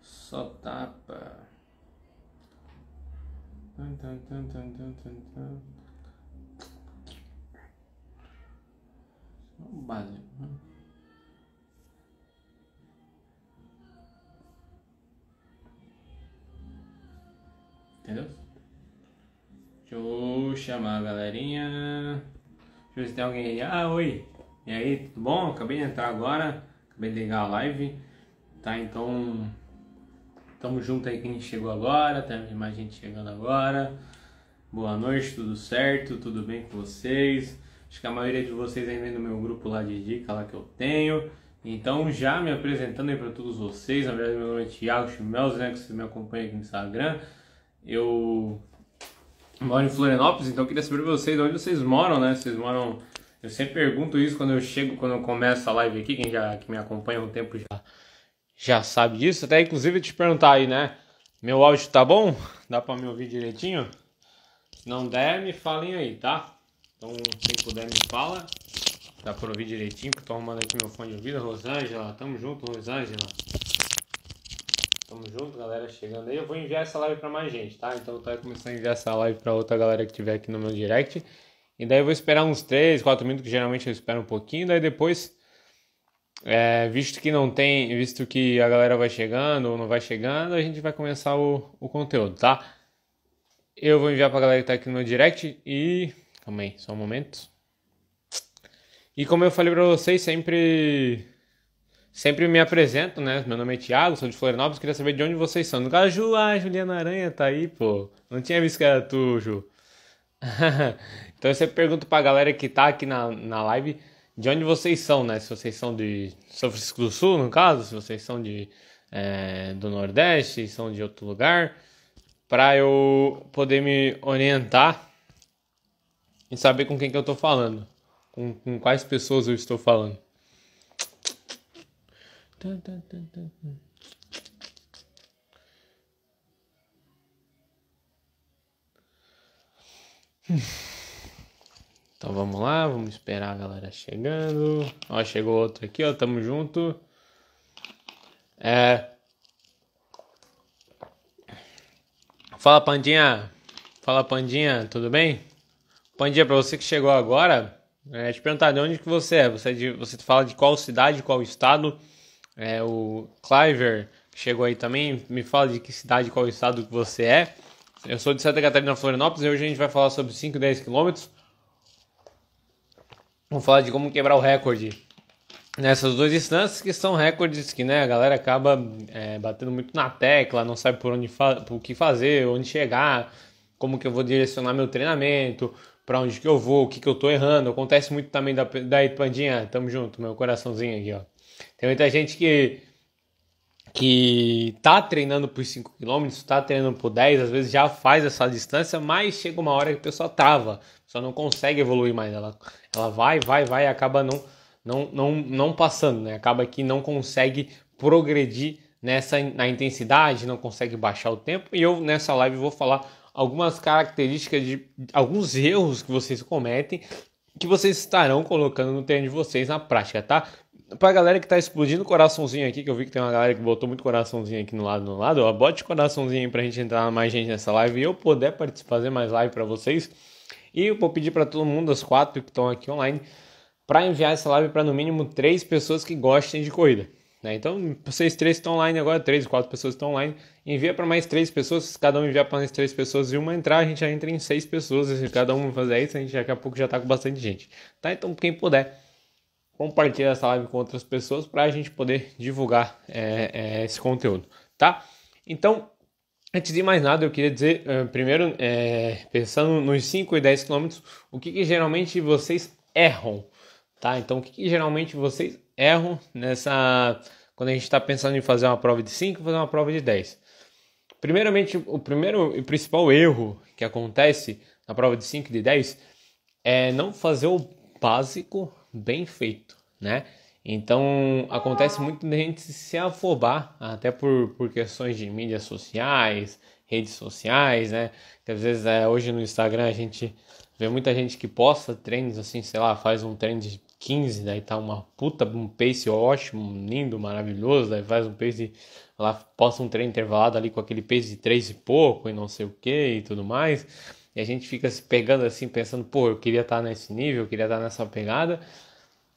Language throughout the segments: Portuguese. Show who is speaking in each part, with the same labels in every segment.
Speaker 1: Só tapa. Básico. Entendeu? Deixa eu chamar a galerinha. Deixa eu ver se tem alguém aí. Ah, oi. E aí, tudo bom? Acabei de entrar agora. Acabei de ligar a live. Tá, então... Tamo junto aí quem chegou agora. Tem mais gente chegando agora. Boa noite, tudo certo? Tudo bem com vocês? Acho que a maioria de vocês ainda vem no meu grupo lá de dica lá que eu tenho. Então, já me apresentando aí para todos vocês. Na verdade, meu nome é Thiago Chimelz, né? Que vocês me acompanham aqui no Instagram. Eu moro em Florianópolis, então eu queria saber de vocês onde vocês moram, né? Vocês moram... Eu sempre pergunto isso quando eu chego, quando eu começo a live aqui. Quem que me acompanha há um tempo já sabe disso. Até inclusive te perguntar aí, né? Meu áudio tá bom? Dá para me ouvir direitinho? Se não der, me falem aí, tá? Então, quem puder me fala. Dá pra ouvir direitinho, porque eu tô arrumando aqui meu fone de ouvido. Rosângela, tamo junto, Rosângela. Tamo junto, galera, chegando aí. Eu vou enviar essa live pra mais gente, tá? Então eu tô começando a enviar essa live pra outra galera que tiver aqui no meu direct. E daí eu vou esperar uns 3, 4 minutos, que geralmente eu espero um pouquinho. Daí depois, visto que a galera vai chegando ou não vai chegando, a gente vai começar o conteúdo, tá? Eu vou enviar pra galera que tá aqui no meu direct e... Calma aí, só um momento. E como eu falei pra vocês, sempre me apresento, né? Meu nome é Thiago, sou de Florianópolis, queria saber de onde vocês são. No caso, Ju, a Juliana Aranha tá aí, pô. Não tinha visto que era tu, Ju. Então eu sempre pergunto pra galera que tá aqui na live de onde vocês são, né? Se vocês são de São Francisco do Sul, no caso, se vocês são do Nordeste, se são de outro lugar, pra eu poder me orientar e saber com quem que eu tô falando. Com quais pessoas eu estou falando. Então vamos lá, vamos esperar a galera chegando. Ó, chegou outro aqui, ó, tamo junto. Fala, Pandinha, tudo bem? Pandinha, pra você que chegou agora, te perguntar de onde que você é. Você fala de qual cidade, qual estado? O Cliver que chegou aí também, me fala de que cidade, qual estado que você é. Eu sou de Santa Catarina, Florianópolis, e hoje a gente vai falar sobre 5 e 10 quilômetros. Vamos falar de como quebrar o recorde nessas duas distâncias, que são recordes que, né, a galera acaba batendo muito na tecla, não sabe por o que fazer, onde chegar, como que eu vou direcionar meu treinamento, para onde que eu vou, o que que eu tô errando. Acontece muito também da Pandinha, tamo junto, meu coraçãozinho aqui, ó. Tem muita gente que tá treinando por 5 km, tá treinando por 10, às vezes já faz essa distância, mas chega uma hora que a pessoa trava, a pessoa não consegue evoluir mais, ela vai e acaba não passando, né? Acaba que não consegue progredir na intensidade, não consegue baixar o tempo. E eu nessa live vou falar algumas características de alguns erros que vocês cometem, que vocês estarão colocando no treino de vocês na prática, tá? Pra galera que tá explodindo o coraçãozinho aqui, que eu vi que tem uma galera que botou muito coraçãozinho aqui no lado, ó, bote coraçãozinho aí pra gente entrar mais gente nessa live e eu poder fazer mais live pra vocês. E eu vou pedir pra todo mundo, as 4 que estão aqui online, pra enviar essa live pra no mínimo 3 pessoas que gostem de corrida, né? Então, vocês 3 estão online agora, 3, 4 pessoas estão online, envia pra mais 3 pessoas, se cada um enviar pra mais 3 pessoas e uma entrar, a gente já entra em 6 pessoas, e se cada um fazer isso, a gente daqui a pouco já tá com bastante gente, tá? Então, quem puder, compartilha essa live com outras pessoas para a gente poder divulgar esse conteúdo, tá? Então, antes de mais nada, eu queria dizer, primeiro, pensando nos 5 e 10 quilômetros, o que geralmente vocês erram, tá? Então, o que geralmente vocês erram quando a gente está pensando em fazer uma prova de 5 e fazer uma prova de 10? Primeiramente, o primeiro e principal erro que acontece na prova de 5 e de 10 é não fazer o básico bem feito, né? Então acontece muito de gente se afobar, até por questões de mídias sociais, redes sociais, né? Que às vezes hoje no Instagram a gente vê muita gente que posta treinos assim, sei lá, faz um treino de 15, daí tá um pace ótimo, lindo, maravilhoso, daí faz um pace, lá posta um treino intervalado ali com aquele pace de 3 e pouco e não sei o que e tudo mais, e a gente fica se pegando assim, pensando, pô, eu queria estar nesse nível, eu queria estar nessa pegada,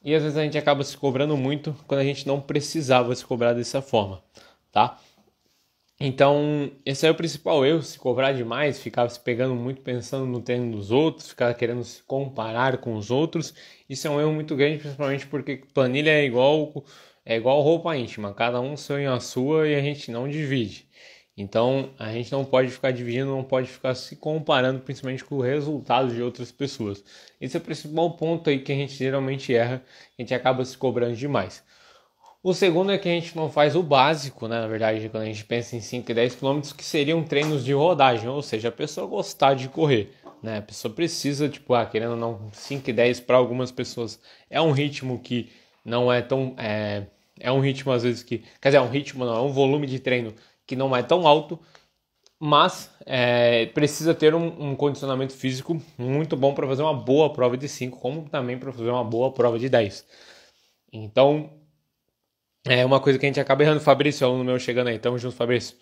Speaker 1: e às vezes a gente acaba se cobrando muito quando a gente não precisava se cobrar dessa forma, tá? Então, esse é o principal erro, se cobrar demais, ficar se pegando muito pensando no treino dos outros, ficar querendo se comparar com os outros. Isso é um erro muito grande, principalmente porque planilha é igual roupa íntima, cada um sonha a sua e a gente não divide. Então, a gente não pode ficar dividindo, não pode ficar se comparando, principalmente com o resultado de outras pessoas. Esse é o principal ponto aí que a gente geralmente erra, a gente acaba se cobrando demais. O segundo é que a gente não faz o básico, né? Na verdade, quando a gente pensa em 5 e 10 quilômetros, que seriam treinos de rodagem, ou seja, a pessoa gostar de correr, né? A pessoa precisa, tipo, querendo ou não, 5 e 10 para algumas pessoas é um ritmo que não é tão... É um ritmo, às vezes, que... Quer dizer, é um ritmo, não, é um volume de treino que não é tão alto, mas precisa ter um condicionamento físico muito bom para fazer uma boa prova de 5, como também para fazer uma boa prova de 10. Então... é uma coisa que a gente acaba errando. Fabrício, aluno meu chegando aí, tamo junto, Fabrício.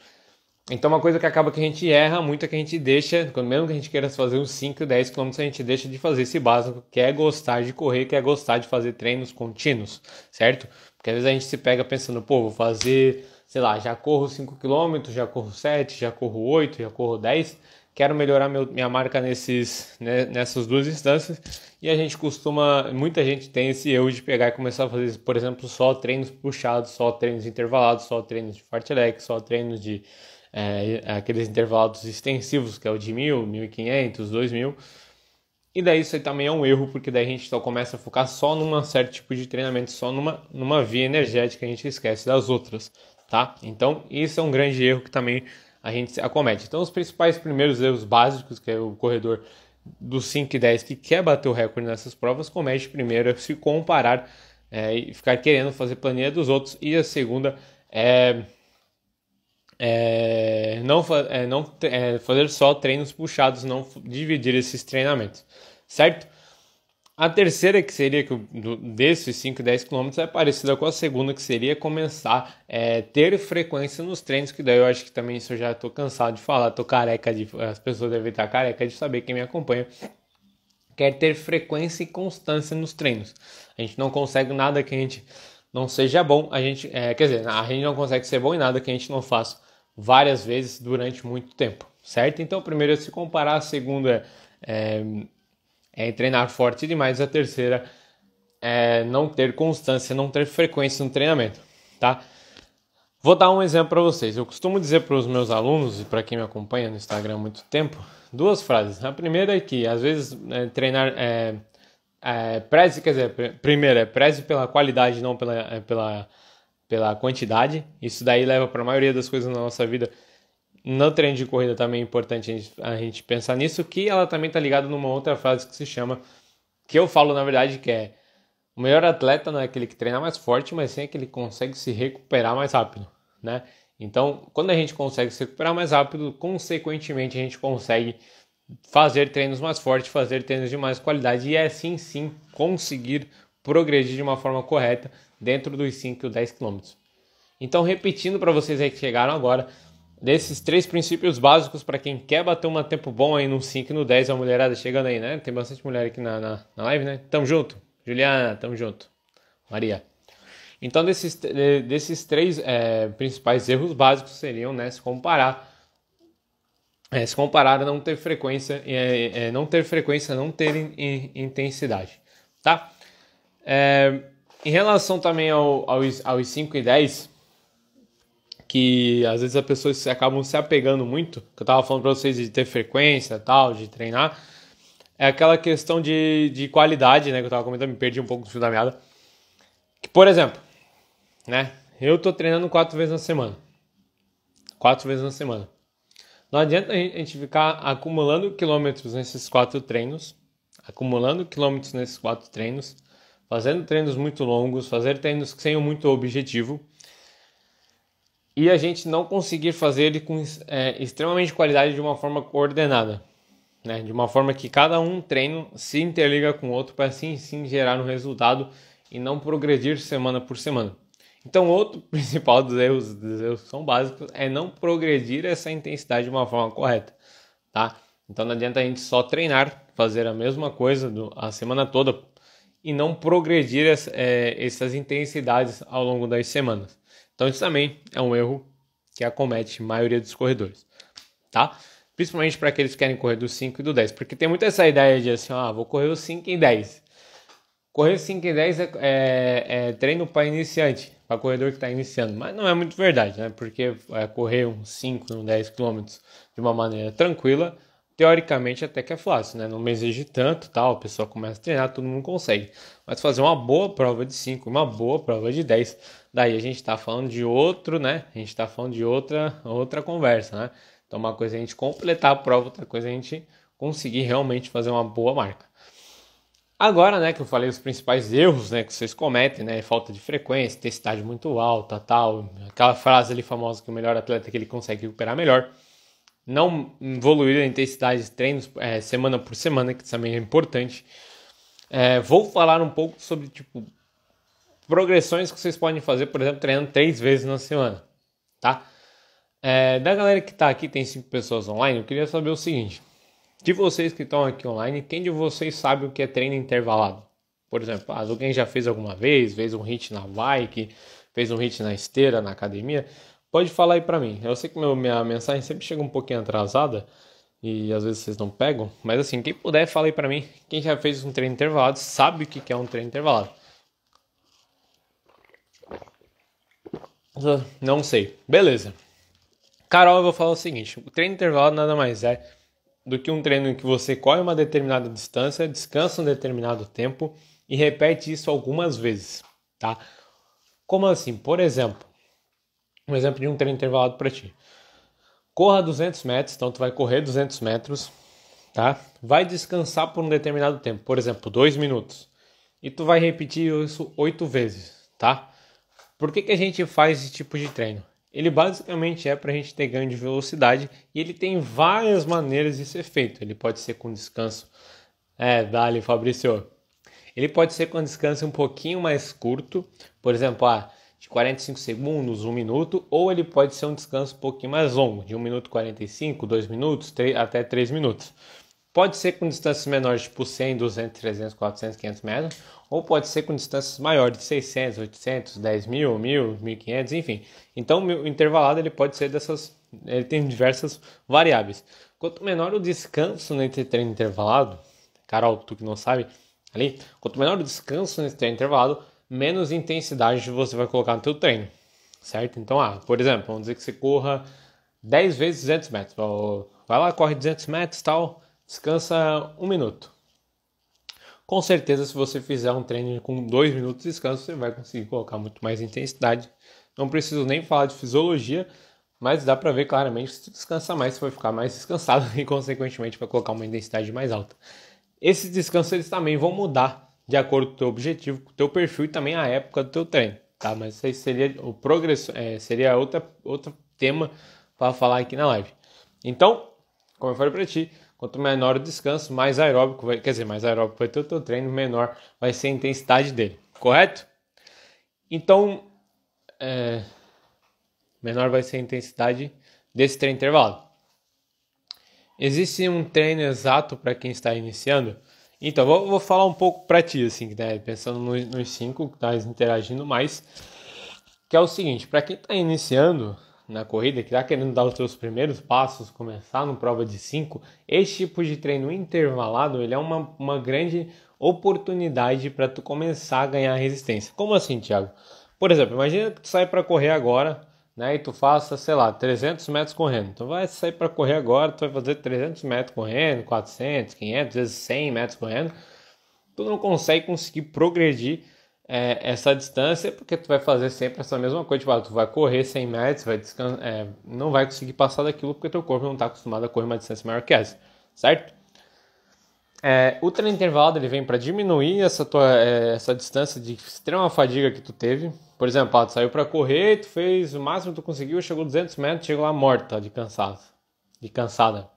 Speaker 1: Então uma coisa que acaba que a gente erra muito é que a gente deixa, mesmo que a gente queira fazer uns 5, 10 km, a gente deixa de fazer esse básico, que é gostar de correr, que é gostar de fazer treinos contínuos, certo? Porque às vezes a gente se pega pensando, pô, vou fazer, sei lá, já corro 5 km, já corro 7, já corro 8, já corro 10, quero melhorar minha marca nessas duas instâncias, e a gente muita gente tem esse erro de pegar e começar a fazer, por exemplo, só treinos puxados, só treinos intervalados, só treinos de fartlek, só treinos de aqueles intervalos extensivos, que é o de 1.000, 1.500, 2.000, e daí isso aí também é um erro, porque daí a gente só começa a focar só num certo tipo de treinamento, só numa via energética, a gente esquece das outras, tá? Então, isso é um grande erro que também a gente acomete. Então, os principais primeiros erros básicos, que é o corredor dos 5 e 10 que quer bater o recorde nessas provas, comete primeiro se comparar e ficar querendo fazer planilha dos outros, e a segunda não fazer só treinos puxados, não dividir esses treinamentos, certo? A terceira, que seria desses 5 e 10 km, é parecida com a segunda, que seria começar a ter frequência nos treinos, que daí eu acho que também isso eu já estou cansado de falar, as pessoas devem estar careca de saber, quem me acompanha, quer ter frequência e constância nos treinos. A gente não consegue nada que a gente não seja bom, a gente não consegue ser bom em nada que a gente não faça várias vezes durante muito tempo, certo? Então, primeiro é se comparar, a segunda é treinar forte demais, a terceira é não ter constância, não ter frequência no treinamento, tá? Vou dar um exemplo para vocês. Eu costumo dizer para os meus alunos e para quem me acompanha no Instagram há muito tempo, duas frases. A primeira é que, às vezes, treinar primeiro, preze pela qualidade, não pela quantidade. Isso daí leva para a maioria das coisas na nossa vida. No treino de corrida também é importante a gente pensar nisso, que ela também está ligada numa outra frase que se chama, que eu falo na verdade, que é: o melhor atleta não é aquele que treina mais forte, mas sim aquele que consegue se recuperar mais rápido, né? Então, quando a gente consegue se recuperar mais rápido, consequentemente a gente consegue fazer treinos mais fortes, fazer treinos de mais qualidade e assim sim conseguir progredir de uma forma correta dentro dos 5 ou 10 km. Então, repetindo para vocês aí que chegaram agora, desses 3 princípios básicos para quem quer bater um tempo bom aí no 5 e no 10, a mulherada chegando aí, né? Tem bastante mulher aqui na live, né? Tamo junto. Juliana, tamo junto. Maria. Então, desses 3 principais erros básicos seriam, né, se comparar a não ter frequência, não ter intensidade, tá? Em relação também aos 5 e 10, que às vezes as pessoas acabam se apegando muito, que eu tava falando para vocês de ter frequência, tal, de treinar, é aquela questão de qualidade, né, que eu tava comentando, me perdi um pouco do fio da meada. Que, por exemplo, né, eu tô treinando 4 vezes na semana. 4 vezes na semana. Não adianta a gente ficar acumulando quilômetros nesses 4 treinos, fazendo treinos muito longos, fazer treinos sem muito objetivo, e a gente não conseguir fazer ele com extremamente qualidade de uma forma coordenada. né? De uma forma que cada um treino se interliga com o outro para assim sim gerar um resultado e não progredir semana por semana. Então, outro principal dos erros que são básicos é não progredir essa intensidade de uma forma correta, tá? Então não adianta a gente só treinar, fazer a mesma coisa a semana toda e não progredir essas intensidades ao longo das semanas. Então isso também é um erro que acomete a maioria dos corredores, tá? Principalmente para aqueles que querem correr do 5 e do 10, porque tem muito essa ideia de assim, vou correr o 5 e 10. Correr 5 e 10 é treino para iniciante, para corredor que está iniciando, mas não é muito verdade, né? Porque correr uns 5 ou 10 km de uma maneira tranquila, teoricamente até que é fácil, né? Não me exige tanto, tal, a pessoa começa a treinar, todo mundo consegue. Mas fazer uma boa prova de 5, uma boa prova de 10, daí a gente está falando de outro, né? A gente está falando de outra conversa, né? Então uma coisa é a gente completar a prova, outra coisa é a gente conseguir realmente fazer uma boa marca. Agora, né, que eu falei os principais erros, né, que vocês cometem, né, falta de frequência, intensidade muito alta, tal, aquela frase ali famosa que o melhor atleta é que ele consegue recuperar melhor, não evoluir a intensidade de treinos semana por semana, que também é importante. Vou falar um pouco sobre, progressões que vocês podem fazer, por exemplo, treinando 3 vezes na semana, tá? Da galera que tá aqui, tem 5 pessoas online, eu queria saber o seguinte: de vocês que estão aqui online, quem de vocês sabe o que é treino intervalado? Por exemplo, alguém já fez alguma vez, fez um HIIT na bike, fez um HIIT na esteira, na academia? Pode falar aí pra mim. Eu sei que minha mensagem sempre chega um pouquinho atrasada e às vezes vocês não pegam, mas assim, quem puder, fala aí pra mim. Quem já fez um treino intervalado sabe o que é um treino intervalado. Não sei. Beleza. Carol, eu vou falar o seguinte: o treino intervalado nada mais é do que um treino em que você corre uma determinada distância, descansa um determinado tempo e repete isso algumas vezes, tá? Como assim? Por exemplo, um exemplo de um treino intervalado para ti. Corra 200 metros, então tu vai correr 200 metros, tá? Vai descansar por um determinado tempo, por exemplo, 2 minutos. E tu vai repetir isso 8 vezes, tá? Por que a gente faz esse tipo de treino? Ele basicamente é para a gente ter ganho de velocidade e ele tem várias maneiras de ser feito. Ele pode ser com descanso. Dali, Fabrício. Ele pode ser com descanso um pouquinho mais curto, por exemplo, de 45 segundos, 1 minuto, ou ele pode ser um descanso um pouquinho mais longo, de 1 minuto e 45, 2 minutos, até 3 minutos. Pode ser com distâncias menores, tipo 100, 200, 300, 400, 500 metros, ou pode ser com distâncias maiores, de 600, 800, 10 mil, 1000, 1500, enfim. Então, o intervalado ele pode ser ele tem diversas variáveis. Quanto menor o descanso nesse treino intervalado, Carol, tu que não sabe, quanto menor o descanso nesse treino intervalado, menos intensidade você vai colocar no teu treino, certo? Então, por exemplo, vamos dizer que você corra 10 vezes 200 metros. Vai lá, corre 200 metros, tal, descansa 1 minuto. Com certeza, se você fizer um treino com 2 minutos de descanso, você vai conseguir colocar muito mais intensidade. Não preciso nem falar de fisiologia, mas dá para ver claramente que se você descansa mais, você vai ficar mais descansado e, consequentemente, vai colocar uma intensidade mais alta. Esses descansos eles também vão mudar de acordo com o teu objetivo, com o teu perfil e também a época do teu treino, tá? Mas isso aí seria o progresso, seria outro tema para falar aqui na live. Então, como eu falei para ti, quanto menor o descanso, mais aeróbico vai ter o teu treino, menor vai ser a intensidade dele, correto? Então, menor vai ser a intensidade desse treino intervalo. Existe um treino exato para quem está iniciando? Então, vou falar um pouco para ti, assim, né? Pensando nos 5 que estás interagindo mais, que é o seguinte: para quem está iniciando na corrida, que está querendo dar os seus primeiros passos, começar no prova de 5, esse tipo de treino intervalado, ele é uma grande oportunidade para tu começar a ganhar resistência. Como assim, Thiago? Por exemplo, imagina que tu sai para correr agora, né, e tu faça, 300 metros correndo. Tu vai sair para correr agora, tu vai fazer 300 metros correndo, 400, 500, às vezes 100 metros correndo. Tu não conseguir progredir essa distância, porque tu vai fazer sempre essa mesma coisa. Tipo, tu vai correr 100 metros, não vai conseguir passar daquilo porque teu corpo não está acostumado a correr uma distância maior que essa, certo? O treino intervalado ele vem para diminuir essa distância de extrema fadiga que tu teve. Por exemplo, tu saiu para correr, tu fez o máximo que tu conseguiu, chegou 200 metros, chegou lá morta de cansada.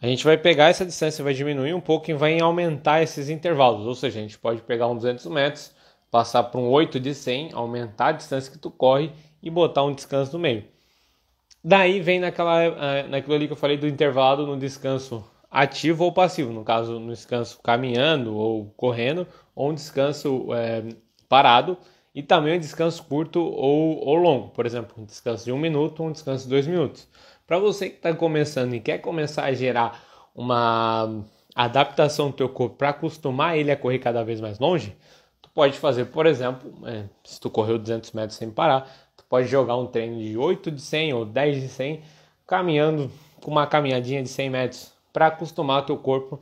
Speaker 1: a gente vai pegar essa distância, vai diminuir um pouco e vai aumentar esses intervalos. Ou seja, a gente pode pegar um 200 metros, passar para um 8 de 100, aumentar a distância que tu corre e botar um descanso no meio. Daí vem naquilo ali que eu falei do intervalo no descanso ativo ou passivo. No caso, no descanso caminhando ou correndo, ou um descanso parado. E também um descanso curto ou longo. Por exemplo, um descanso de 1 minuto ou um descanso de 2 minutos. Para você que está começando e quer começar a gerar uma adaptação do teu corpo para acostumar ele a correr cada vez mais longe, tu pode fazer, por exemplo, se tu correu 200 metros sem parar, tu pode jogar um treino de 8 de 100 ou 10 de 100, caminhando com uma caminhadinha de 100 metros para acostumar o teu corpo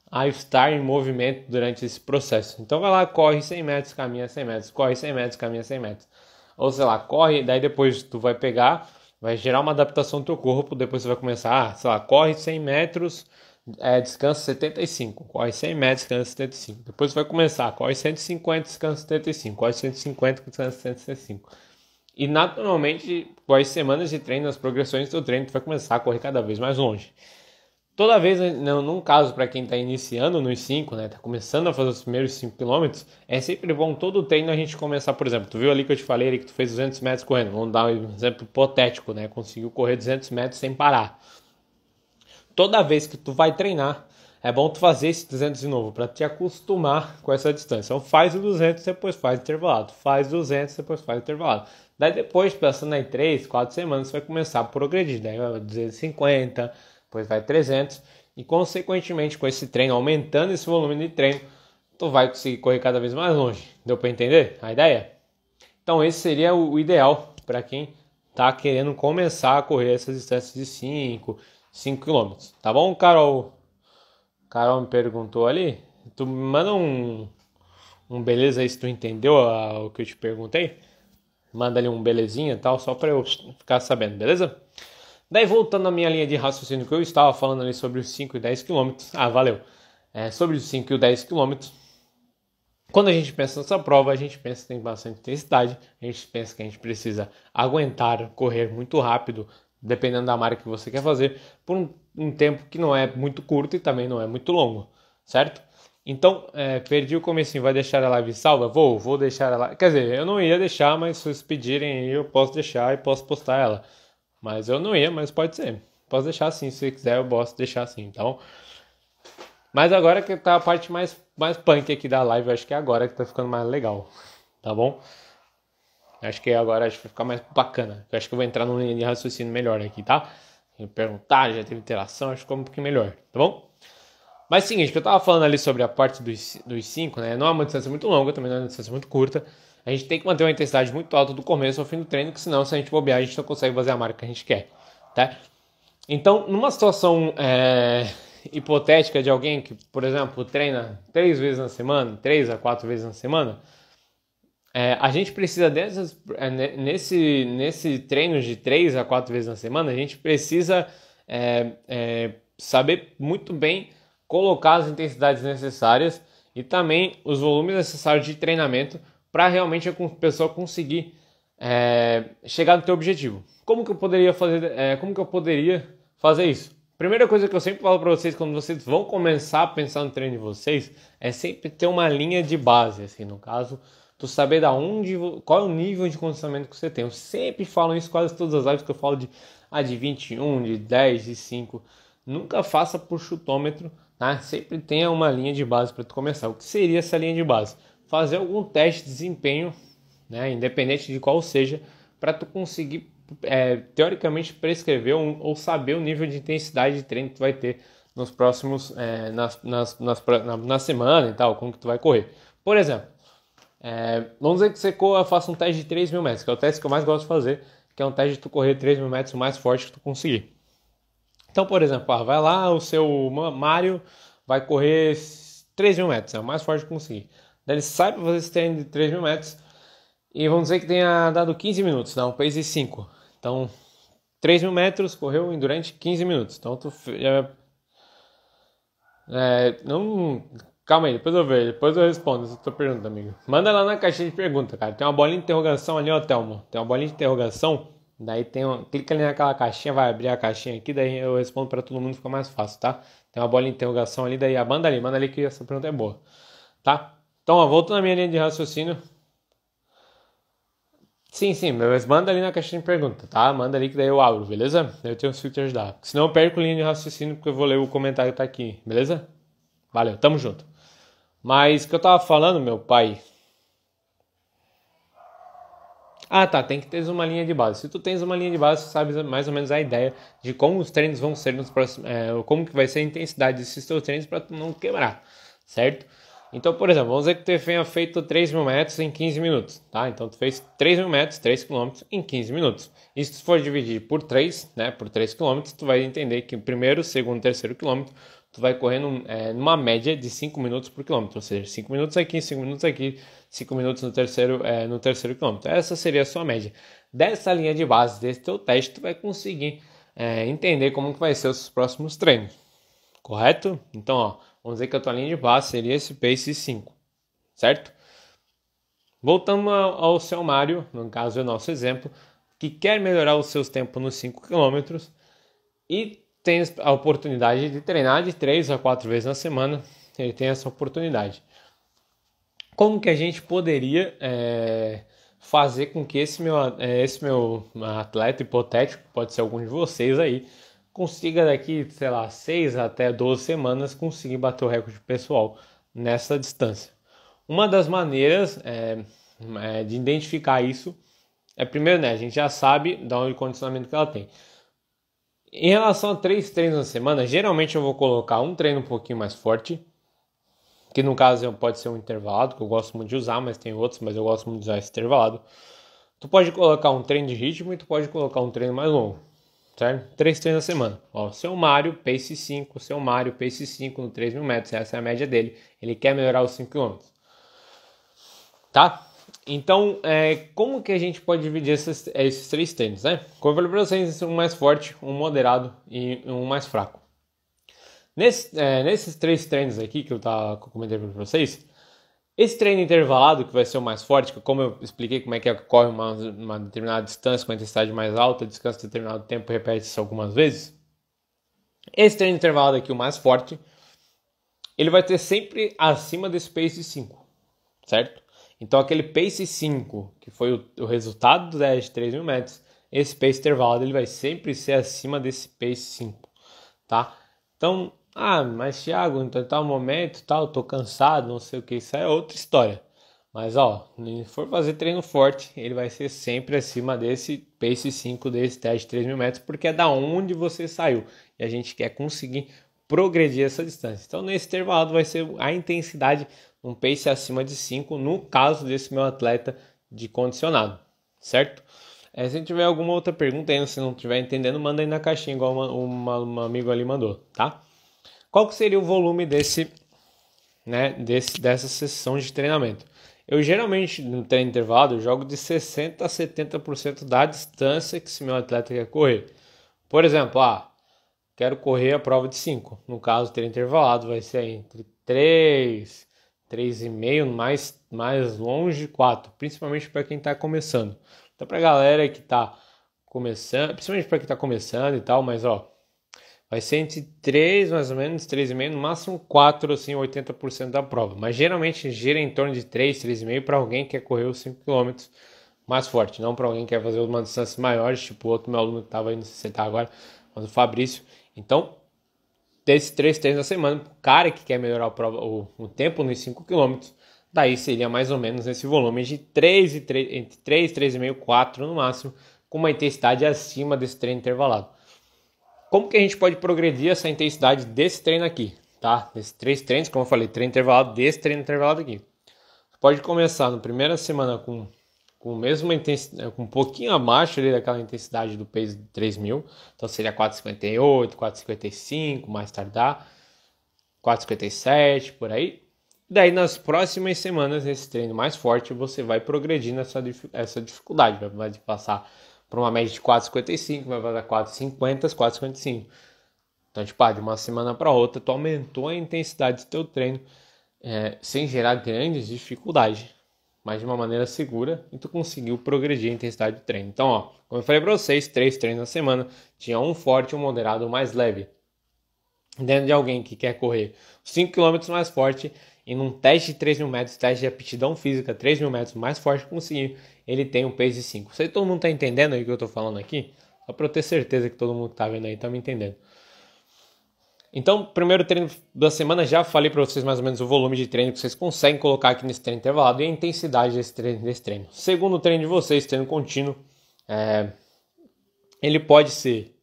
Speaker 1: a estar em movimento durante esse processo. Então vai lá, corre 100 metros, caminha 100 metros, corre 100 metros, caminha 100 metros. Ou sei lá, corre, daí depois tu vai pegar, vai gerar uma adaptação do teu corpo, depois você vai começar, sei lá, corre 100 metros, descansa 75, corre 100 metros, descansa 75. Depois você vai começar, corre 150, descansa 75, corre 150, descansa 165. E naturalmente, com as semanas de treino, as progressões do teu treino, tu vai começar a correr cada vez mais longe. Toda vez, num caso para quem está iniciando nos 5, né, está começando a fazer os primeiros 5 km, é sempre bom todo o treino a gente começar, por exemplo, tu viu ali que eu te falei ali que tu fez 200 metros correndo, vamos dar um exemplo hipotético, né, conseguiu correr 200 metros sem parar. Toda vez que tu vai treinar, é bom tu fazer esse 200 de novo, para te acostumar com essa distância. Então faz o 200, depois faz intervalado, faz 200, depois faz intervalado. Daí depois, passando aí 3, 4 semanas, você vai começar a progredir, daí vai 250, depois vai 300 e consequentemente com esse treino, aumentando esse volume de treino, tu vai conseguir correr cada vez mais longe. Deu para entender a ideia? Então esse seria o ideal para quem está querendo começar a correr essas distâncias de 5 km. Tá bom, Carol? Carol me perguntou ali. Tu me manda um beleza aí se tu entendeu o que eu te perguntei. Manda ali um belezinha e tal, só para eu ficar sabendo, beleza? Daí voltando à minha linha de raciocínio que eu estava falando ali sobre os 5 e 10 km. Ah, valeu. Sobre os 5 e 10 km. Quando a gente pensa nessa prova, a gente pensa que tem bastante intensidade. A gente pensa que a gente precisa aguentar, correr muito rápido, dependendo da marca que você quer fazer, por um tempo que não é muito curto e também não é muito longo, certo? Então, perdi o comecinho, vai deixar a live salva? Vou deixar ela. Quer dizer, eu não ia deixar, mas se vocês pedirem aí, eu posso deixar e posso postar ela. Mas eu não ia, mas pode ser. Posso deixar assim, se você quiser eu posso deixar assim, então. Mas agora que tá a parte mais punk aqui da live, eu acho que é agora que tá ficando mais legal, tá bom? Acho que agora vai ficar mais bacana. Eu acho que eu vou entrar num linha de raciocínio melhor aqui, tá? Perguntar, já teve interação, acho que ficou um pouquinho melhor, tá bom? Mas seguinte, que eu tava falando ali sobre a parte dos 5, né? Não é uma distância muito longa, também não é uma distância muito curta. A gente tem que manter uma intensidade muito alta do começo ao fim do treino, que senão, se a gente bobear, a gente não consegue fazer a marca que a gente quer, tá? Então, numa situação hipotética de alguém que, por exemplo, treina 3 vezes na semana, 3 a 4 vezes na semana, a gente precisa nesse treino de 3 a 4 vezes na semana, a gente precisa saber muito bem colocar as intensidades necessárias e também os volumes necessários de treinamento para realmente a pessoa conseguir chegar no teu objetivo. Como que eu poderia fazer isso? Primeira coisa que eu sempre falo para vocês quando vocês vão começar a pensar no treino de vocês é sempre ter uma linha de base, assim, no caso, tu saber qual é o nível de condicionamento que você tem. Eu sempre falo isso, quase todas as lives que eu falo de 21, de 10, de 5. Nunca faça por chutômetro, tá? Sempre tenha uma linha de base para tu começar. O que seria essa linha de base? Fazer algum teste de desempenho, né, independente de qual seja, para tu conseguir teoricamente prescrever ou saber o nível de intensidade de treino que tu vai ter nos próximos na semana e tal, como que tu vai correr. Por exemplo, vamos dizer que você faça um teste de 3.000 metros, que é o teste que eu mais gosto de fazer, que é um teste de tu correr 3.000 metros o mais forte que tu conseguir. Então, por exemplo, vai lá, o seu Mário vai correr 3.000 metros, é o mais forte que conseguir. Daí ele sai para fazer esse treino de 3.000 metros e vamos dizer que tenha dado 15 minutos, dá um pace de 5. Então, 3.000 metros correu durante 15 minutos. Então, calma aí, depois eu respondo essa tua pergunta, amigo. Manda lá na caixinha de pergunta, cara. Tem uma bolinha de interrogação ali, ó, Thelmo. Tem uma bolinha de interrogação. Daí clica ali naquela caixinha, vai abrir a caixinha aqui, daí eu respondo para todo mundo, fica mais fácil, tá? Tem uma bola de interrogação ali, daí manda ali que essa pergunta é boa, tá? Então, ó, voltando na minha linha de raciocínio. Sim, mas manda ali na caixinha de pergunta, tá? Manda ali que daí eu abro, beleza? Eu tenho que te ajudar. Senão eu perco linha de raciocínio porque eu vou ler o comentário que tá aqui, beleza? Valeu, tamo junto. Mas o que eu tava falando, meu pai... Ah, tá, tem que ter uma linha de base. Se tu tens uma linha de base, tu sabe mais ou menos a ideia de como os treinos vão ser nos próximos... como que vai ser a intensidade desses teus treinos para tu não quebrar, certo? Então, por exemplo, vamos dizer que tu tenha feito 3.000 metros em 15 minutos, tá? Então, tu fez 3.000 metros, 3 quilômetros em 15 minutos. E se tu for dividir por 3, né, por 3 quilômetros, tu vai entender que o primeiro, segundo, terceiro quilômetro, tu vai correr numa média de 5 minutos por quilômetro. Ou seja, 5 minutos aqui, 5 minutos aqui, 5 minutos no terceiro quilômetro. Essa seria a sua média. Dessa linha de base, desse teu teste, tu vai conseguir entender como que vai ser os próximos treinos. Correto? Então, ó, vamos dizer que a tua linha de base seria esse pace 5, certo? Voltando ao seu Mário, no caso é o nosso exemplo, que quer melhorar os seus tempos nos 5 km e tem a oportunidade de treinar de 3 a 4 vezes na semana, ele tem essa oportunidade. Como que a gente poderia fazer com que esse meu atleta hipotético, pode ser algum de vocês aí, consiga daqui, sei lá, 6 até 12 semanas conseguir bater o recorde pessoal nessa distância? Uma das maneiras de identificar isso é, primeiro, né, a gente já sabe de onde o condicionamento que ela tem. Em relação a 3 treinos na semana, geralmente eu vou colocar um treino um pouquinho mais forte, que no caso pode ser um intervalado, que eu gosto muito de usar, mas tem outros, mas eu gosto muito de usar esse intervalado. Tu pode colocar um treino de ritmo e tu pode colocar um treino mais longo, certo? 3 treinos na semana. Ó, seu Mário, pace 5, seu Mário, pace 5 no 3.000 metros, essa é a média dele. Ele quer melhorar os 5 km. Tá? Então, como que a gente pode dividir esses 3 treinos, né? Como eu falei para vocês, um mais forte, um moderado e um mais fraco. Nesses 3 treinos aqui que eu comentei para vocês, esse treino intervalado, que vai ser o mais forte, que como eu expliquei como é que corre uma determinada distância com a intensidade mais alta, descansa em determinado tempo e repete isso algumas vezes. Esse treino intervalado aqui, o mais forte, ele vai ter sempre acima desse pace 5, certo? Então aquele pace 5, que foi o resultado do 10 de 3.000 metros, esse pace intervalado ele vai sempre ser acima desse pace 5, tá? Então, mas Thiago, em tal momento, eu tô cansado, não sei o que, isso é outra história. Mas, se for fazer treino forte, ele vai ser sempre acima desse pace 5, desse teste de 3.000 metros, porque é da onde você saiu. E a gente quer conseguir progredir essa distância. Então, nesse intervalo vai ser a intensidade, um pace acima de 5, no caso desse meu atleta de condicionado, certo? Se tiver alguma outra pergunta aí, se não estiver entendendo, manda aí na caixinha, igual um amigo ali mandou, tá? Qual que seria o volume dessa sessão de treinamento? Eu geralmente, no treino intervalo, eu jogo de 60% a 70% da distância que esse meu atleta quer correr. Por exemplo, quero correr a prova de 5. No caso, treino intervalado vai ser entre 3, 3,5, mais longe 4. Principalmente para quem está começando. Então, para a galera que está começando, principalmente para quem está começando e tal, mas vai ser entre 3, mais ou menos, 3,5, no máximo 4, assim, 80% da prova. Mas geralmente gira em torno de 3, 3,5 para alguém que quer correr os 5 km mais forte. Não para alguém que quer fazer uma distância maior, tipo o outro meu aluno que estava aí, não sei se ele tá agora, mas o Fabrício. Então, desses 3 treinos na semana, o cara que quer melhorar o tempo nos 5 km, daí seria mais ou menos esse volume de 3, entre 3, 3,5, 4 no máximo, com uma intensidade acima desse treino intervalado. Como que a gente pode progredir essa intensidade desse treino aqui, tá? Desses 3 treinos, como eu falei, treino intervalado, desse treino intervalado aqui. Você pode começar na primeira semana com mesma intensidade, com um pouquinho abaixo ali daquela intensidade do pace de 3.000. Então seria 4,58, 4,55, mais tardar, 4,57, por aí. Daí nas próximas semanas, esse treino mais forte, você vai progredir essa dificuldade, vai passar para uma média de 4,55, vai para 4,50, 4,55. Então, de uma semana para outra, tu aumentou a intensidade do teu treino sem gerar grandes dificuldades, mas de uma maneira segura, e tu conseguiu progredir a intensidade de treino. Então, ó, como eu falei para vocês, 3 treinos na semana, tinha um forte, um moderado, um mais leve. Dentro de alguém que quer correr 5 km mais forte e num teste de 3.000 metros, teste de aptidão física, 3.000 metros mais forte que conseguir, ele tem um pace 5. Sei que todo mundo tá entendendo aí o que eu tô falando aqui? Só para eu ter certeza que todo mundo que tá vendo aí tá me entendendo. Então, primeiro treino da semana, já falei para vocês mais ou menos o volume de treino que vocês conseguem colocar aqui nesse treino intervalado e a intensidade desse treino. Segundo treino de vocês, treino contínuo, ele pode ser...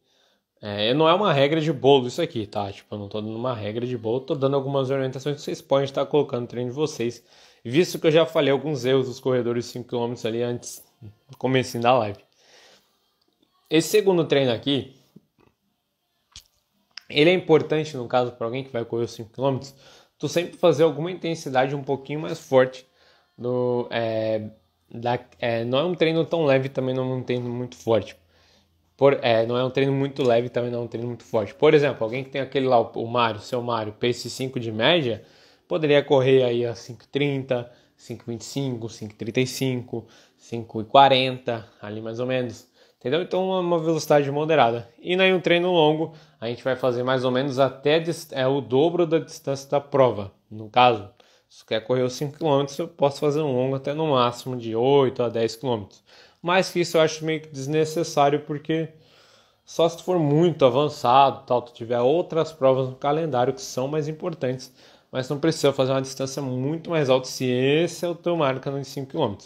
Speaker 1: não é uma regra de bolo isso aqui, tá? Tipo, eu não tô dando uma regra de bolo, tô dando algumas orientações que vocês podem estar colocando no treino de vocês, visto que eu já falei alguns erros dos corredores de 5 km ali antes do comecinho da live. Esse segundo treino aqui, ele é importante, no caso, para alguém que vai correr os 5 km, tu sempre fazer alguma intensidade um pouquinho mais forte. Não é um treino tão leve, também não é um treino muito forte. Não é um treino muito leve, também não é um treino muito forte. Por exemplo, alguém que tem aquele lá, o seu Mário, pace 5 de média, poderia correr aí a 5,30, 5,25, 5,35, 5,40, ali mais ou menos. Entendeu? Então uma velocidade moderada. E em um treino longo, a gente vai fazer mais ou menos até o dobro da distância da prova. No caso, se você quer correr os 5 km, eu posso fazer um longo até no máximo de 8 a 10 km. Mais que isso eu acho meio que desnecessário, porque só se tu for muito avançado, tu tiver outras provas no calendário que são mais importantes, mas não precisa fazer uma distância muito mais alta se esse é o teu marca nos 5 km.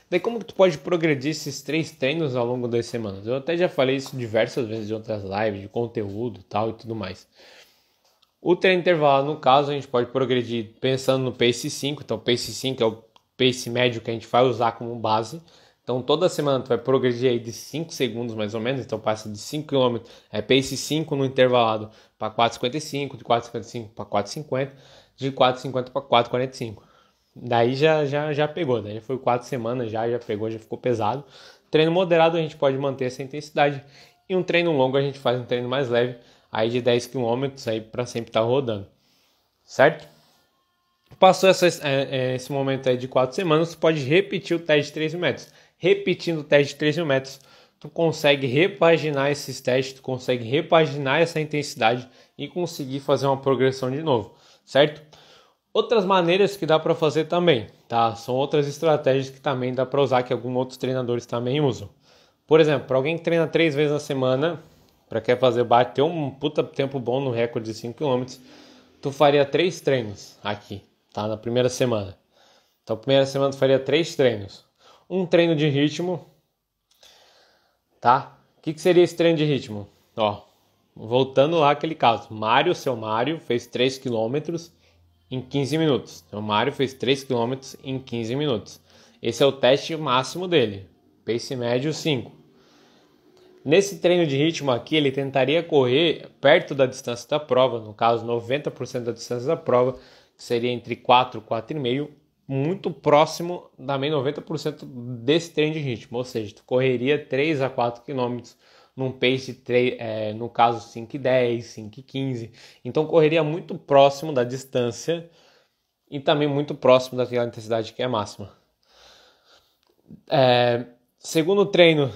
Speaker 1: Daí como que tu pode progredir esses 3 treinos ao longo das semanas? Eu até já falei isso diversas vezes em outras lives, de conteúdo tal e tudo mais. O treino intervalado, no caso, a gente pode progredir pensando no pace 5. Então, o pace 5 é o pace médio que a gente vai usar como base. Então, toda semana tu vai progredir aí de 5 segundos mais ou menos. Então, passa de 5 km, pace 5 no intervalado para 4,55, de 4,55 para 4,50, de 4,50 para 4,45. Daí já pegou, daí foi 4 semanas, já pegou, já ficou pesado. Treino moderado a gente pode manter essa intensidade. E um treino longo a gente faz um treino mais leve, aí de 10 km aí para sempre estar rodando. Certo? Passou esse momento aí de 4 semanas, tu pode repetir o teste de 3.000 metros. Repetindo o teste de 3.000 metros, tu consegue repaginar esses testes, tu consegue repaginar essa intensidade e conseguir fazer uma progressão de novo, certo? Outras maneiras que dá para fazer também, tá? São outras estratégias que também dá para usar, que alguns outros treinadores também usam. Por exemplo, para alguém que treina 3 vezes na semana, para quer bater um puta tempo bom no recorde de 5 km, tu faria 3 treinos aqui, tá? Na primeira semana. Então, primeira semana tu faria 3 treinos. Um treino de ritmo, tá? O que seria esse treino de ritmo? Ó, voltando lá aquele caso, seu Mário fez 3 km em 15 minutos. Então, o Mário fez 3 km em 15 minutos. Esse é o teste máximo dele. Pace médio 5. Nesse treino de ritmo aqui, ele tentaria correr perto da distância da prova, no caso 90% da distância da prova, que seria entre 4 e 4,5, muito próximo também 90% desse treino de ritmo. Ou seja, tu correria 3 a 4 km num pace, no caso 5,10, 5,15. Então correria muito próximo da distância e também muito próximo daquela intensidade que é máxima. Segundo treino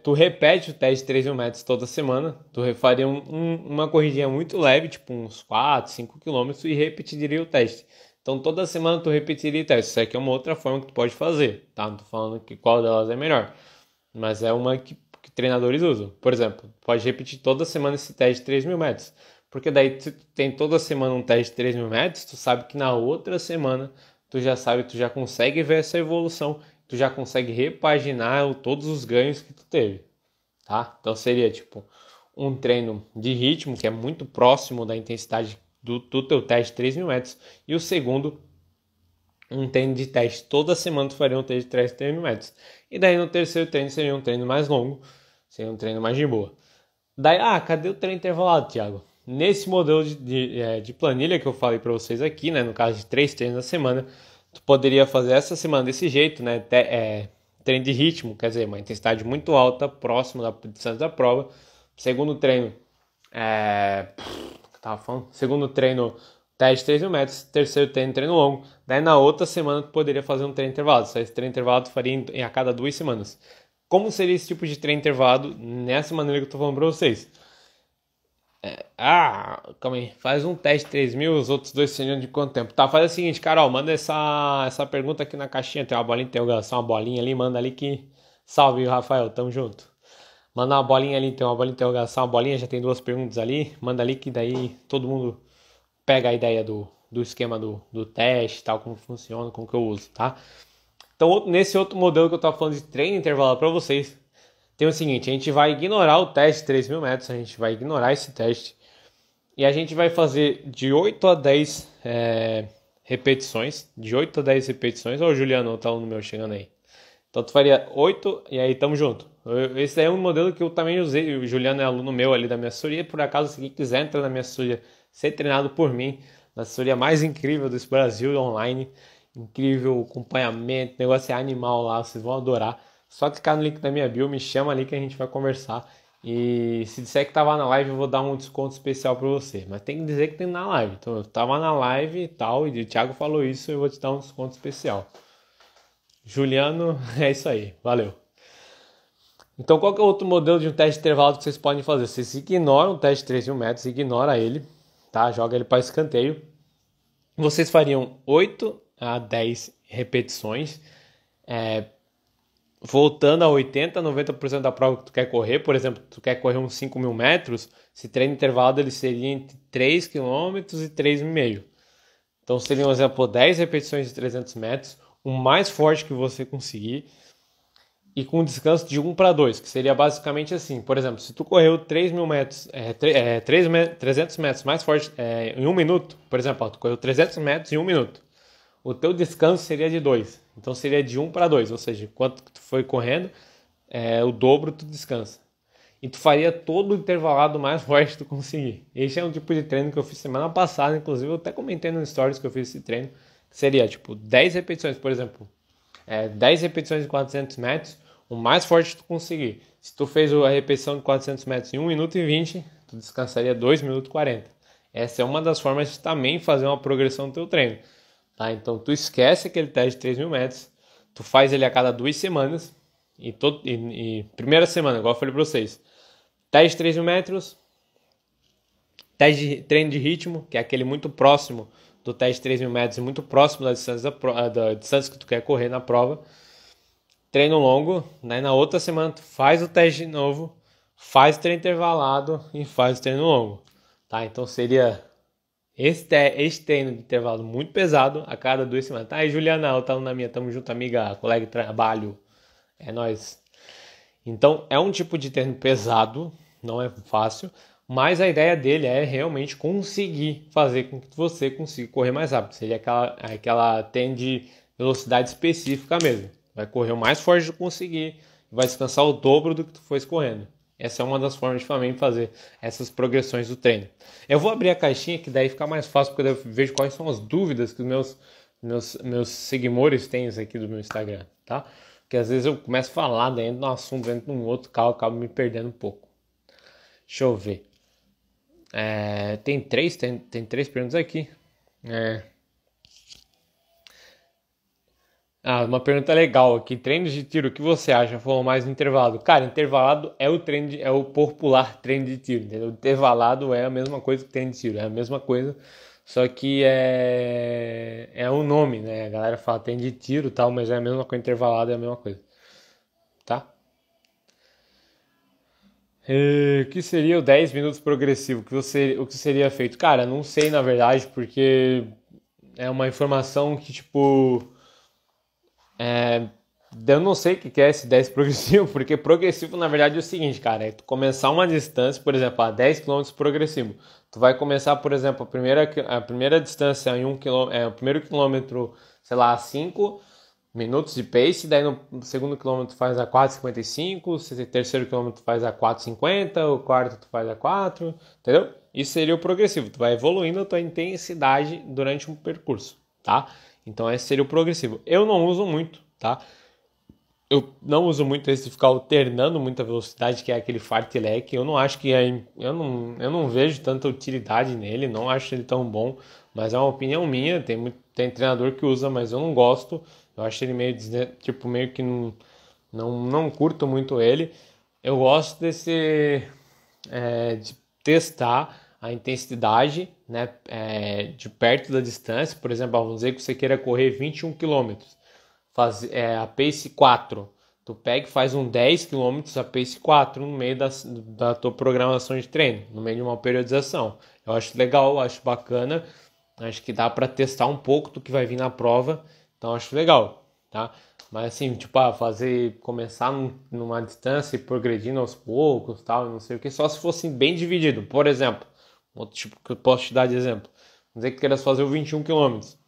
Speaker 1: tu repete o teste de 3.000 metros toda semana. Tu faria uma corridinha muito leve, tipo uns 4, 5 km e repetiria o teste. Então toda semana tu repetiria o teste. Isso aqui é uma outra forma que tu pode fazer, tá? Não tô falando que qual delas é melhor, mas é uma que treinadores usam. Por exemplo, pode repetir toda semana esse teste de 3.000 metros. Porque daí tu tem toda semana um teste de 3.000 metros, tu sabe que na outra semana tu já consegue ver essa evolução, tu já consegue repaginar todos os ganhos que tu teve, tá? Então seria tipo um treino de ritmo, que é muito próximo da intensidade do teu teste de 3.000 metros, e o segundo, um treino de teste. Toda semana tu faria um teste de 3.000 metros. E daí no terceiro treino seria um treino mais longo, seria um treino mais de boa. Daí, cadê o treino intervalado, Thiago? Nesse modelo de planilha que eu falei para vocês aqui, né, no caso de 3 treinos na semana, tu poderia fazer essa semana desse jeito, né, treino de ritmo, quer dizer, uma intensidade muito alta, próximo da distância da prova. Segundo treino, segundo treino teste 3 mil metros, terceiro treino longo. Daí na outra semana tu poderia fazer um treino intervalado. Esse treino intervalado tu faria a cada 2 semanas. Como seria esse tipo de treino intervalado nessa maneira que eu tô falando pra vocês? Calma aí. Faz um teste 3 mil, os outros dois seriam de quanto tempo? Tá, faz o seguinte, Carol, manda essa pergunta aqui na caixinha. Tem uma bolinha de interrogação, uma bolinha ali, manda ali que... Salve, Rafael, tamo junto. Manda uma bolinha ali, tem uma bolinha de interrogação, uma bolinha, já tem 2 perguntas ali. Manda ali que daí todo mundo pega a ideia do esquema do teste, tal, como funciona, como que eu uso, tá? Então, nesse outro modelo que eu tava falando de treino intervalado para vocês, tem o seguinte, a gente vai ignorar o teste de 3 mil metros, a gente vai ignorar esse teste e a gente vai fazer de 8 a 10 repetições, de 8 a 10 repetições. Ó, o Juliano, tá no meu chegando aí. Então, tu faria 8 e aí tamo junto. Esse é um modelo que eu também usei, o Juliano é aluno meu ali da minha assessoria, por acaso, se quem quiser entrar na minha assessoria, ser treinado por mim, na assessoria mais incrível desse Brasil online, incrível acompanhamento, negócio é animal lá, vocês vão adorar. Só clicar no link da minha bio, me chama ali que a gente vai conversar. E se disser que tava na live, eu vou dar um desconto especial para você. Mas tem que dizer que tem na live. Então eu tava na live e tal, e o Thiago falou isso, eu vou te dar um desconto especial. Juliano, é isso aí, valeu. Então qual que é o outro modelo de um teste de intervalo que vocês podem fazer? Vocês ignoram o teste de 3 mil metros, ignora ele, tá? Joga ele para escanteio. Vocês fariam 8 a 10 repetições, voltando a 80, 90% da prova que tu quer correr. Por exemplo, tu quer correr uns 5 mil metros, esse treino intervalo ele seria entre 3 km e 3,5 km. Então seria, um exemplo, 10 repetições de 300 metros, o mais forte que você conseguir, e com descanso de 1 para 2, que seria basicamente assim. Por exemplo, se tu correu 3 mil metros, 300 metros mais forte em 1 minuto, por exemplo, tu correu 300 metros em 1 minuto, o teu descanso seria de 2. Então seria de 1 para 2, ou seja, enquanto tu foi correndo, o dobro tu descansa. E tu faria todo o intervalado mais forte que tu conseguir. Esse é um tipo de treino que eu fiz semana passada, inclusive eu até comentei nos stories que eu fiz esse treino, que seria tipo 10 repetições, por exemplo, 10 repetições de 400 metros, o mais forte que tu conseguir. Se tu fez a repetição de 400 metros em 1 minuto e 20, tu descansaria 2 minutos e 40. Essa é uma das formas de também fazer uma progressão do teu treino. Tá? Então tu esquece aquele teste de 3 mil metros, tu faz ele a cada 2 semanas, e primeira semana, igual eu falei para vocês, teste de 3 mil metros, teste de treino de ritmo, que é aquele muito próximo do teste de 3 mil metros, muito próximo da distância que tu quer correr na prova, treino longo, né? Na outra semana tu faz o teste de novo, faz treino intervalado e faz o treino longo, tá? Então seria esse treino de intervalo muito pesado a cada 2 semanas. Tá aí, Juliana, eu tava na minha, tamo junto, amiga, colega de trabalho, é nóis. Então é um tipo de treino pesado, não é fácil, mas a ideia dele é realmente conseguir fazer com que você consiga correr mais rápido. Seria aquela treino de velocidade específica mesmo. Vai correr o mais forte que conseguir, vai descansar o dobro do que tu foi correndo. Essa é uma das formas de também fazer essas progressões do treino. Eu vou abrir a caixinha que daí fica mais fácil, porque eu vejo quais são as dúvidas que os meus seguidores têm aqui do meu Instagram, tá? Porque às vezes eu começo a falar dentro de um assunto, dentro de um outro, acabo me perdendo um pouco. Deixa eu ver. Tem três perguntas aqui. Uma pergunta legal aqui. Treinos de tiro, o que você acha? Falou mais no intervalado. Cara, intervalado é o popular treino de tiro, entendeu? Intervalado é a mesma coisa que treino de tiro, é a mesma coisa, só que é o nome, né? A galera fala treino de tiro e tal, mas é a mesma coisa, intervalado é a mesma coisa, tá? O que seria o 10 minutos progressivo? O que seria feito? Cara, não sei na verdade, porque é uma informação que, tipo, eu não sei o que é esse 10 progressivo, porque progressivo na verdade é o seguinte, cara, é tu começar uma distância, por exemplo, a 10 km progressivo. Tu vai começar, por exemplo, a primeira distância em 1 km, o primeiro quilômetro, sei lá, a 5 minutos de pace, daí no segundo quilômetro tu faz a 4,55, o terceiro quilômetro tu faz a 4,50, o quarto tu faz a 4, entendeu? Isso seria o progressivo, tu vai evoluindo a tua intensidade durante um percurso, tá? Então esse seria o progressivo. Eu não uso muito, tá? Eu não uso muito esse de ficar alternando muita velocidade, que é aquele fartlek. Eu não acho que eu não vejo tanta utilidade nele, não acho ele tão bom. Mas é uma opinião minha, tem treinador que usa, mas eu não gosto. Eu acho ele meio, tipo, meio que não curto muito ele. Eu gosto de testar a intensidade, né, de perto da distância. Por exemplo, vamos dizer que você queira correr 21 quilômetros, a pace 4. Tu pega e faz um 10 quilômetros a pace 4 no meio da tua programação de treino, no meio de uma periodização. Eu acho legal, acho bacana, acho que dá para testar um pouco do que vai vir na prova, então acho legal, tá? Mas assim, tipo, começar numa distância e progredindo aos poucos, tal, não sei o que, só se fosse bem dividido. Por exemplo, outro tipo que eu posso te dar de exemplo. Vamos dizer que queiras fazer o 21 quilômetros.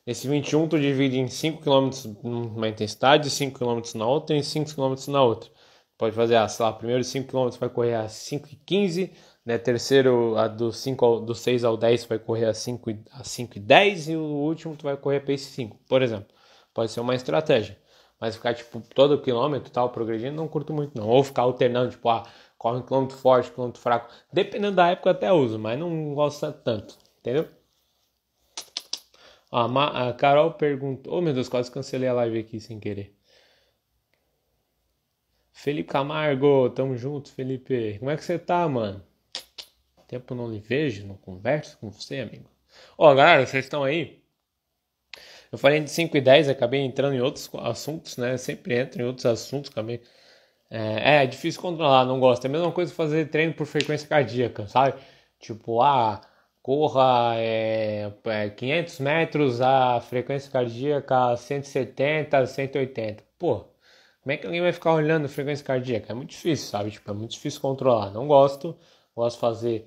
Speaker 1: Esse 21 tu divide em 5 quilômetros numa intensidade, 5 quilômetros na outra e 5 quilômetros na outra. Pode fazer, sei lá, primeiro 5 quilômetros vai correr a 5:15, né? Terceiro, do 6 ao 10 vai correr a 5:10 e o último tu vai correr a pace 5, por exemplo. Pode ser uma estratégia. Mas ficar, tipo, todo quilômetro tal, progredindo, não curto muito não. Ou ficar alternando, tipo, corre um quilômetro forte, quilômetro fraco. Dependendo da época eu até uso, mas não gosto tanto, entendeu? A Carol perguntou... Oh, meu Deus, quase cancelei a live aqui sem querer. Felipe Camargo, tamo junto, Felipe. Como é que você tá, mano? Tempo não lhe vejo, não converso com você, amigo. Ó, galera, vocês estão aí? Eu falei de 5 e 10, acabei entrando em outros assuntos, né? Sempre entro em outros assuntos, acabei... É difícil controlar, não gosto. É a mesma coisa que fazer treino por frequência cardíaca, sabe? Tipo, corra 500 metros a frequência cardíaca 170, 180. Pô, como é que alguém vai ficar olhando a frequência cardíaca? É muito difícil, sabe? Tipo, é muito difícil controlar. Não gosto. Gosto de fazer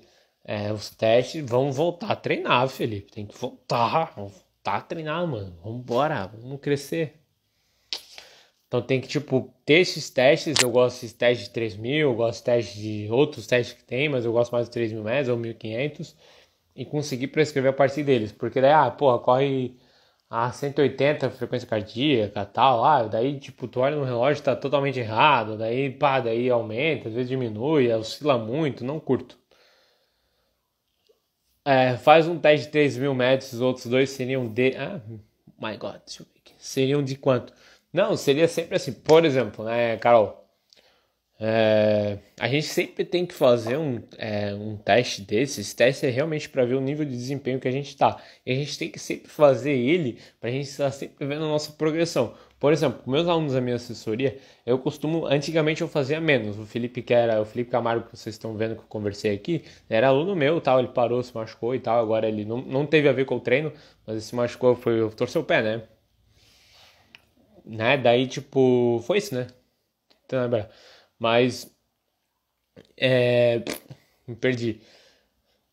Speaker 1: os testes. Vamos voltar a treinar, Felipe. Tem que voltar. Vamos voltar a treinar, mano. Vamos embora. Vamos crescer. Então tem que, tipo, ter esses testes. Eu gosto desses testes de 3.000, eu gosto de testes de outros testes que tem, mas eu gosto mais de 3.000 metros ou 1.500 e conseguir prescrever a partir deles. Porque daí, corre a 180 frequência cardíaca e tal. Daí, tipo, tu olha no relógio, tá totalmente errado. Daí aumenta, às vezes diminui, oscila muito, não curto. Faz um teste de 3.000 metros, os outros dois seriam de... my God, deixa eu ver aqui. Seriam de quanto? Não, seria sempre assim. Por exemplo, né, Carol? A gente sempre tem que fazer um teste desses. Esse teste é realmente para ver o nível de desempenho que a gente está. E a gente tem que sempre fazer ele para a gente estar sempre vendo a nossa progressão. Por exemplo, com meus alunos da minha assessoria, antigamente eu fazia menos. O Felipe Camargo, que vocês estão vendo que eu conversei aqui, era aluno meu, tal, ele parou, se machucou e tal. Agora ele não teve a ver com o treino, mas ele se machucou, torceu o pé, né? Daí, tipo, foi isso, né? Então, lembra? Mas, me perdi.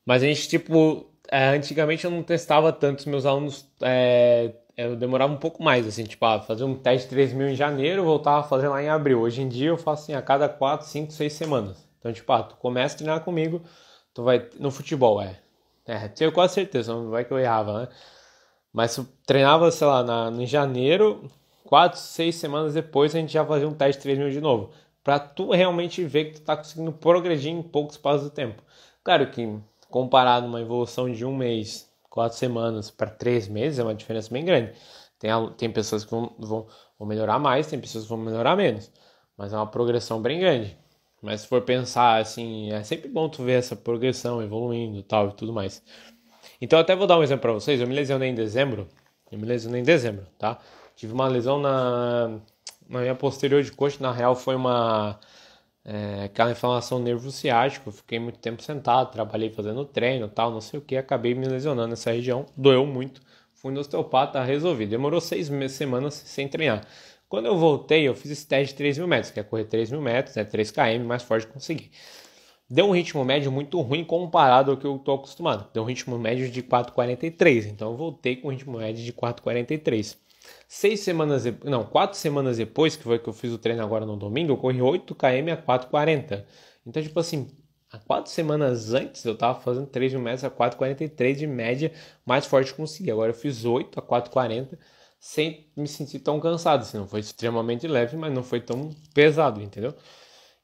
Speaker 1: Mas a gente, tipo, antigamente eu não testava tanto os meus alunos, eu demorava um pouco mais, assim, tipo, fazer um teste de 3.000 em janeiro, voltava a fazer lá em abril. Hoje em dia eu faço assim, a cada 4, 5, 6 semanas. Então, tipo, tu começa a treinar comigo, tu vai, no futebol, tenho quase certeza, não vai que eu errava, né? Mas eu treinava, sei lá, em janeiro, 4, 6 semanas depois a gente já fazia um teste de 3.000 de novo. Pra tu realmente ver que tu tá conseguindo progredir em pouco espaço de tempo. Claro que comparado uma evolução de 1 mês, 4 semanas para 3 meses é uma diferença bem grande. Tem pessoas que vão melhorar mais, tem pessoas que vão melhorar menos. Mas é uma progressão bem grande. Mas se for pensar assim, é sempre bom tu ver essa progressão evoluindo tal e tudo mais. Então, eu até vou dar um exemplo para vocês. Eu me lesionei em dezembro. Tá? Tive uma lesão na minha posterior de coxa. Na real, foi aquela inflamação nervo ciático. Eu fiquei muito tempo sentado, trabalhei fazendo treino, tal, não sei o que. Acabei me lesionando nessa região. Doeu muito. Fui no osteopata, resolvi. Demorou 6 semanas sem treinar. Quando eu voltei, eu fiz esse teste de 3.000 metros, que é correr 3.000 metros, 3 km, mais forte que consegui. Deu um ritmo médio muito ruim comparado ao que eu estou acostumado. Deu um ritmo médio de 4,43. Então eu voltei com um ritmo médio de 4,43. 4 semanas depois, que foi que eu fiz o treino agora no domingo, eu corri 8 km a 4,40. Então, tipo assim, há 4 semanas antes eu estava fazendo 3.000 metros a 4,43 de média, mais forte que consegui. Agora eu fiz 8 a 4,40 sem me sentir tão cansado. Assim, não foi extremamente leve, mas não foi tão pesado, entendeu?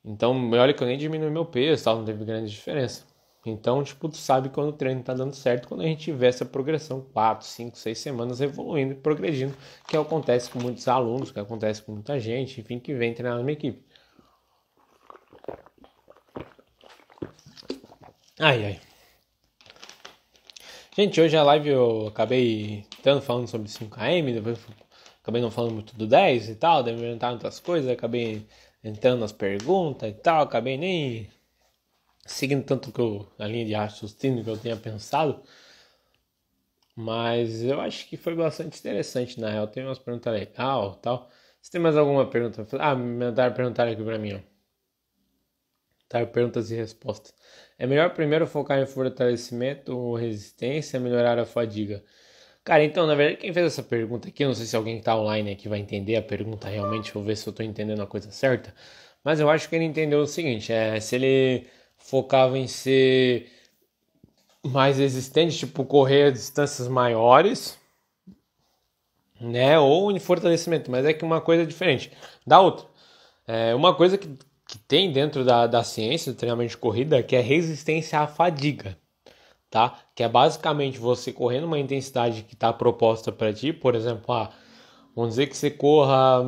Speaker 1: Então, olha que eu nem diminui meu peso, tal, não teve grande diferença. Então, tipo, tu sabe quando o treino tá dando certo, quando a gente vê essa progressão, 4, 5, 6 semanas evoluindo e progredindo, que acontece com muitos alunos, que acontece com muita gente, enfim, que vem treinar na minha equipe. Ai. Gente, hoje a live eu acabei falando sobre 5km, depois acabei não falando muito do 10 e tal, daí me inventaram outras coisas, acabei entrando nas perguntas e tal, acabei nem seguindo tanto a linha de raciocínio que eu tinha pensado, mas eu acho que foi bastante interessante, na real. Tem umas perguntas legais e tal. Você tem mais alguma pergunta? Me perguntaram aqui pra mim, ó. Tá, perguntas e respostas. É melhor primeiro focar em fortalecimento ou resistência, melhorar a fadiga? Cara, então, na verdade, quem fez essa pergunta aqui, eu não sei se alguém que tá online aqui vai entender a pergunta realmente, vou ver se eu tô entendendo a coisa certa, mas eu acho que ele entendeu o seguinte, se ele focava em ser mais resistente, tipo correr a distâncias maiores, né, ou em fortalecimento, mas é que uma coisa é diferente da outra. Uma coisa que tem dentro da ciência do treinamento de corrida que é resistência à fadiga, tá? Que é basicamente você correr numa intensidade que está proposta para ti, por exemplo, vamos dizer que você corra,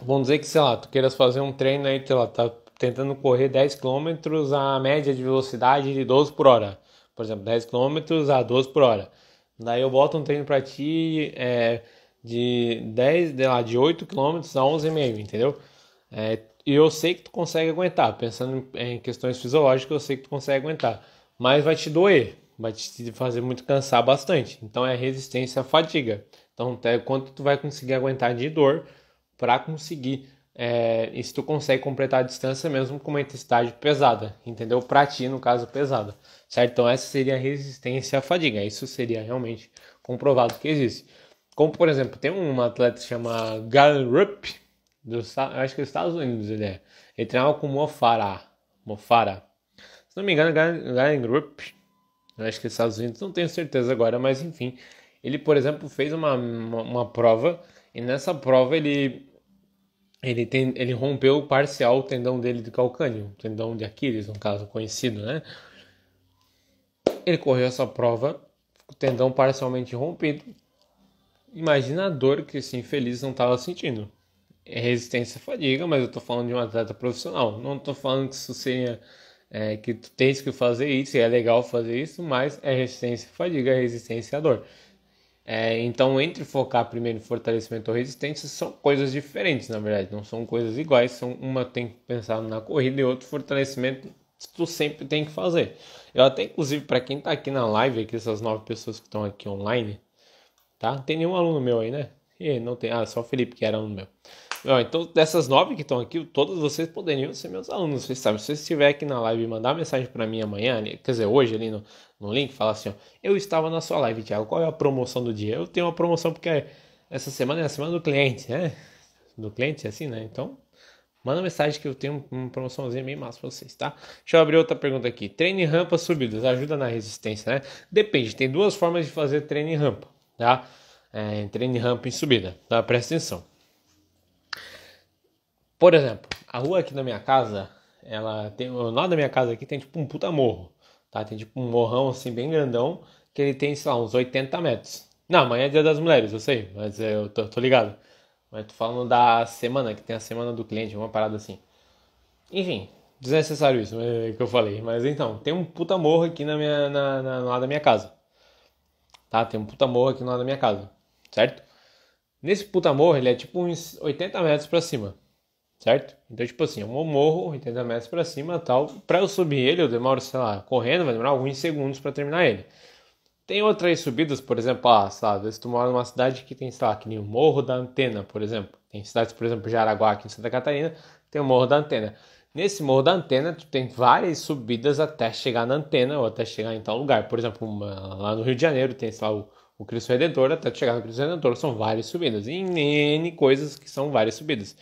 Speaker 1: vamos dizer que, sei lá, tu queiras fazer um treino aí, sei lá, tá tentando correr 10 km a média de velocidade de 12 por hora, por exemplo, 10 km a 12 por hora. Daí eu boto um treino para ti de 8 km a 11,5, entendeu? E eu sei que tu consegue aguentar, pensando em questões fisiológicas, eu sei que tu consegue aguentar, mas vai te doer, vai te fazer muito cansar bastante. Então é resistência à fadiga. Então é quanto tu vai conseguir aguentar de dor para conseguir, e se tu consegue completar a distância mesmo com uma intensidade pesada, entendeu? Para ti, no caso, pesada, certo? Então essa seria a resistência à fadiga. Isso seria realmente comprovado que existe. Como, por exemplo, tem um atleta que se chama Galen Rupp, eu acho que é dos Estados Unidos ele treinava com Mofara. Se não me engano, Galen Rupp, eu acho que é dos Estados Unidos, não tenho certeza agora, mas enfim. Ele, por exemplo, fez uma prova, e nessa prova ele rompeu parcial o tendão dele de calcâneo, o tendão de Aquiles, no caso conhecido, né? Ele correu essa prova com o tendão parcialmente rompido. Imagina a dor que esse infeliz não estava sentindo. É resistência à fadiga, mas eu tô falando de um atleta profissional. Não tô falando que isso seria que tu tens que fazer isso, e é legal fazer isso, mas é resistência à fadiga, é resistência à dor. Então, entre focar primeiro em fortalecimento ou resistência, são coisas diferentes, na verdade. Não são coisas iguais. Uma tem que pensar na corrida e outro fortalecimento tu sempre tem que fazer. Eu até, inclusive, para quem tá aqui na live, aqui, essas 9 pessoas que estão aqui online, tá? Não tem nenhum aluno meu aí, né? Não tem. Só o Felipe que era aluno meu. Então, dessas 9 que estão aqui, todos vocês poderiam ser meus alunos. Vocês sabem, se você estiver aqui na live e mandar mensagem para mim amanhã, quer dizer, hoje ali no link, fala assim, ó, eu estava na sua live, Thiago, qual é a promoção do dia? Eu tenho uma promoção porque essa semana é a semana do cliente, né? Do cliente, assim, né? Então, manda mensagem que eu tenho uma promoçãozinha bem massa pra vocês, tá? Deixa eu abrir outra pergunta aqui. Treino em rampas subidas, ajuda na resistência, né? Depende, tem 2 formas de fazer treino em rampa, tá? Treino em rampa em subida, tá? Presta atenção. Por exemplo, a rua aqui da minha casa, o lado da minha casa aqui tem tipo um puta morro, tá? Tem tipo um morrão assim bem grandão, que ele tem, sei lá, uns 80 metros. Não, amanhã é dia das mulheres, eu sei, mas eu tô ligado. Mas tô falando da semana, que tem a semana do cliente, uma parada assim. Enfim, desnecessário isso, que eu falei. Mas então, tem um puta morro aqui no lado da minha casa. Tá? Tem um puta morro aqui no lado da minha casa, certo? Nesse puta morro, ele é tipo uns 80 metros pra cima. Certo? Então, tipo assim, um morro, 80 metros pra cima e tal. Pra eu subir ele, eu demoro, sei lá, correndo, vai demorar alguns segundos pra terminar ele. Tem outras subidas, por exemplo, sabe, se tu mora numa cidade que tem, sei lá, que nem o Morro da Antena, por exemplo. Tem cidades, por exemplo, Jaraguá, aqui em Santa Catarina, tem o Morro da Antena. Nesse Morro da Antena, tu tem várias subidas até chegar na antena ou até chegar em tal lugar. Por exemplo, lá no Rio de Janeiro tem, sei lá, o Cristo Redentor, até tu chegar no Cristo Redentor são várias subidas. E N coisas que são várias subidas.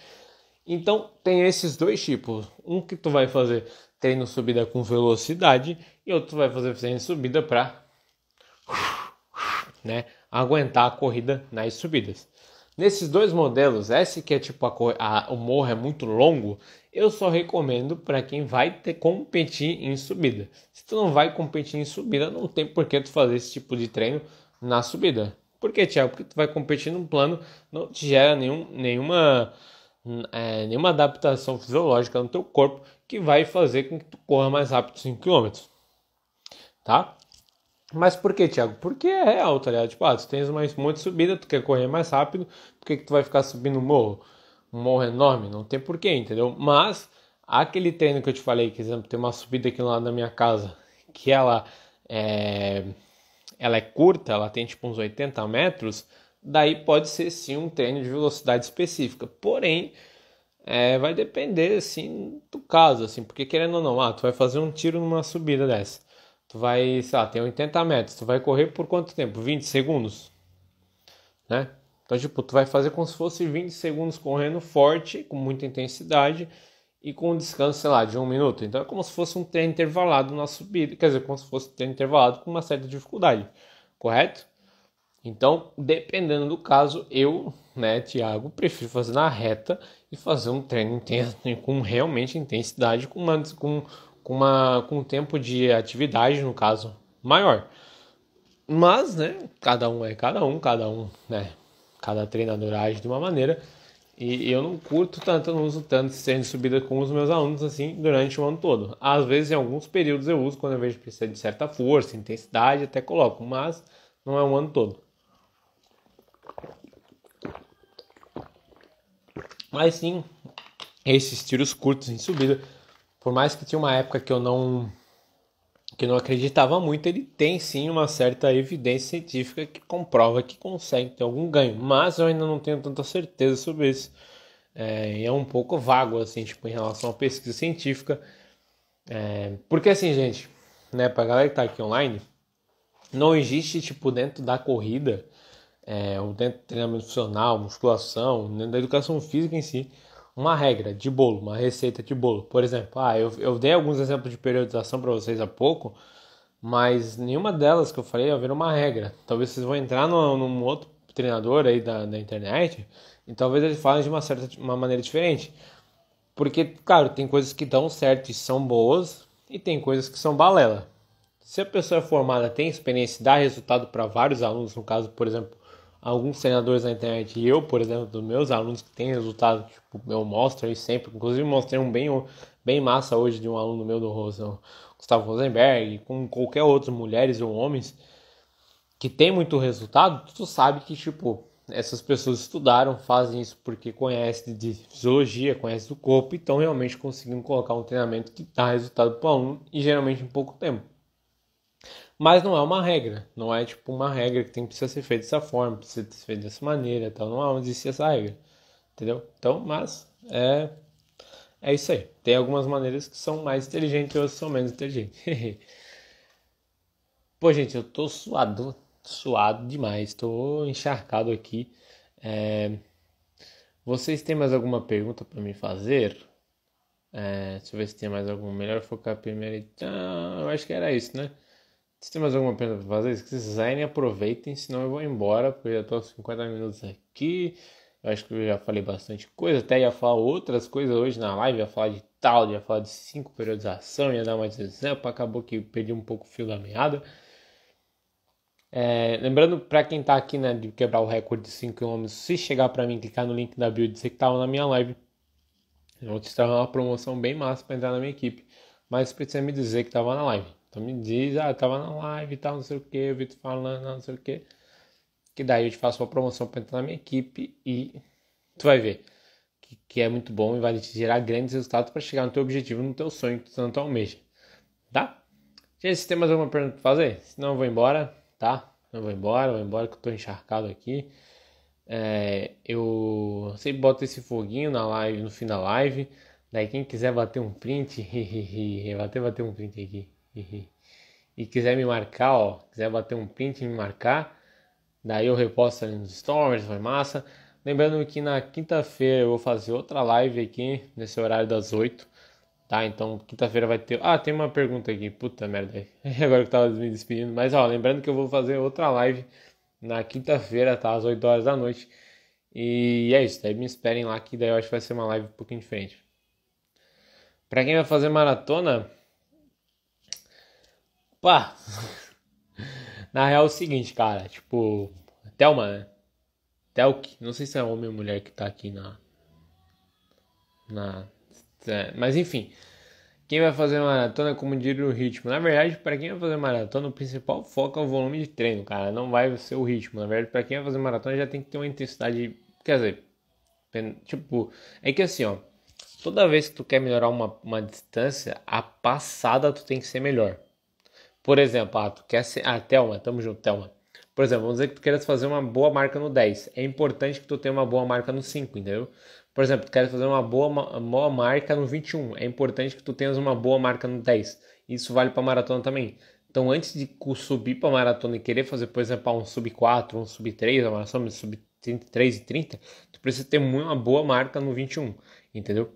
Speaker 1: Então, tem esses 2 tipos. Um que tu vai fazer treino subida com velocidade e outro tu vai fazer treino subida para aguentar a corrida nas subidas. Nesses dois modelos, esse que é tipo o morro é muito longo, eu só recomendo para quem vai competir em subida. Se tu não vai competir em subida, não tem por que tu fazer esse tipo de treino na subida. Por quê, Thiago? Porque tu vai competir num plano, não te gera nenhuma adaptação fisiológica no teu corpo que vai fazer com que tu corra mais rápido 5 km, tá? Mas por que, Thiago? Porque é real, tá ligado? Tipo, tu tens uma monte de subida, tu quer correr mais rápido, por que tu vai ficar subindo um morro? Um morro enorme? Não tem porquê, entendeu? Mas, aquele treino que eu te falei, que, por exemplo, tem uma subida aqui lá na minha casa, que é, ela é curta, ela tem tipo uns 80 metros, daí pode ser sim um treino de velocidade específica. Porém, vai depender, assim, do caso, assim, porque querendo ou não, tu vai fazer um tiro numa subida dessa. Tu vai, sei lá, tem 80 metros, tu vai correr por quanto tempo? 20 segundos, né? Então, tipo, tu vai fazer como se fosse 20 segundos correndo forte, com muita intensidade e com um descanso, sei lá, de 1 minuto. Então, é como se fosse um treino intervalado na subida, quer dizer, como se fosse um treino intervalado com uma certa dificuldade, correto? Então, dependendo do caso, eu, né, Thiago, prefiro fazer na reta e fazer um treino intenso, com realmente intensidade, com um tempo de atividade, no caso, maior. Mas, né, cada um, né, cada treinador age de uma maneira. E eu não curto tanto, eu não uso tanto esse treino de subida com os meus alunos assim durante o ano todo. Às vezes, em alguns períodos eu uso quando eu vejo que precisa de certa força, intensidade, até coloco, mas não é o ano todo. Mas sim, esses tiros curtos em subida, por mais que tinha uma época que eu não acreditava muito, ele tem sim uma certa evidência científica que comprova que consegue ter algum ganho, mas eu ainda não tenho tanta certeza sobre isso. É um pouco vago, assim, tipo, em relação à pesquisa científica. Porque assim, gente, né, pra galera que tá aqui online, não existe, tipo, dentro da corrida, ou dentro do treinamento funcional, musculação, dentro da educação física em si, uma regra de bolo, uma receita de bolo. Por exemplo, eu dei alguns exemplos de periodização para vocês há pouco, mas nenhuma delas que eu falei haver uma regra. Talvez vocês vão entrar num outro treinador aí da internet e talvez eles falem de uma maneira diferente. Porque, claro, tem coisas que dão certo e são boas e tem coisas que são balela. Se a pessoa é formada, tem experiência, dá resultado para vários alunos, no caso, por exemplo, alguns treinadores na internet e eu, por exemplo, dos meus alunos que têm resultado, tipo, eu mostro aí sempre, inclusive mostrei um bem massa hoje de um aluno meu do Gustavo Rosenberg, com qualquer outro, mulheres ou homens, que tem muito resultado, tu sabe que, tipo, essas pessoas estudaram, fazem isso porque conhecem de fisiologia, conhecem do corpo e estão realmente conseguindo colocar um treinamento que dá resultado para o aluno e geralmente em pouco tempo. Mas não é uma regra, não é tipo uma regra que precisa ser feita dessa forma, precisa ser feita dessa maneira, então não existe essa regra, entendeu? Então, mas é isso aí. Tem algumas maneiras que são mais inteligentes e outras são menos inteligentes. Pô, gente, eu tô suado demais, tô encharcado aqui. Vocês têm mais alguma pergunta para me fazer? Deixa eu ver se tem mais alguma. Melhor focar primeiro. Então, eu acho que era isso, né? Se tem mais alguma pergunta para fazer, se quiserem, aproveitem, senão eu vou embora, porque eu já estou 50 minutos aqui. Eu acho que eu já falei bastante coisa, até ia falar outras coisas hoje na live, ia falar de tal, ia falar de 5 periodização, ia dar mais exemplo, acabou que perdi um pouco o fio da meada. Lembrando para quem está aqui, né, de quebrar o recorde de 5 km, se chegar para mim, clicar no link da bio e dizer que estava na minha live, eu vou te estar uma promoção bem massa para entrar na minha equipe, mas precisa me dizer que estava na live. Então me diz, tava na live e tal, não sei o que, eu vi tu falando, não sei o que. Que daí eu te faço uma promoção para entrar na minha equipe e tu vai ver que é muito bom e vai te gerar grandes resultados para chegar no teu objetivo, no teu sonho que tu tanto almeja. Tá? Gente, se tem mais alguma pergunta para fazer? Senão eu vou embora, tá? Eu vou embora que eu tô encharcado aqui. Eu sempre boto esse foguinho na live, no fim da live. Daí quem quiser bater um print, bater um print aqui. E quiser me marcar, quiser bater um print e me marcar, daí eu reposto ali nos stories, foi massa. Lembrando que na quinta-feira eu vou fazer outra live aqui, nesse horário das 8, tá? Então quinta-feira vai ter... tem uma pergunta aqui, puta merda, agora que eu tava me despedindo. Mas lembrando que eu vou fazer outra live na quinta-feira, tá? Às 8 horas da noite. E é isso, daí me esperem lá que daí eu acho que vai ser uma live um pouquinho diferente. Pra quem vai fazer maratona, pá, na real é o seguinte, cara, tipo, Thelma, né? Telk, não sei se é homem ou mulher que tá aqui na... Mas enfim, quem vai fazer maratona, como diria o ritmo. Na verdade, para quem vai fazer maratona, o principal foco é o volume de treino, cara. Não vai ser o ritmo. Na verdade, para quem vai fazer maratona, já tem que ter uma intensidade. Quer dizer, tipo, é que assim, ó. Toda vez que tu quer melhorar uma distância, a passada tu tem que ser melhor. Por exemplo, tu quer ser. Thelma, tamo junto, Thelma. Por exemplo, vamos dizer que tu queres fazer uma boa marca no 10. É importante que tu tenha uma boa marca no 5, entendeu? Por exemplo, tu queres fazer uma boa marca no 21. É importante que tu tenhas uma boa marca no 10. Isso vale para maratona também. Então, antes de subir para maratona e querer fazer, por exemplo, um sub 4, um sub 3, uma maratona sub 33 e 30, tu precisa ter uma boa marca no 21, entendeu?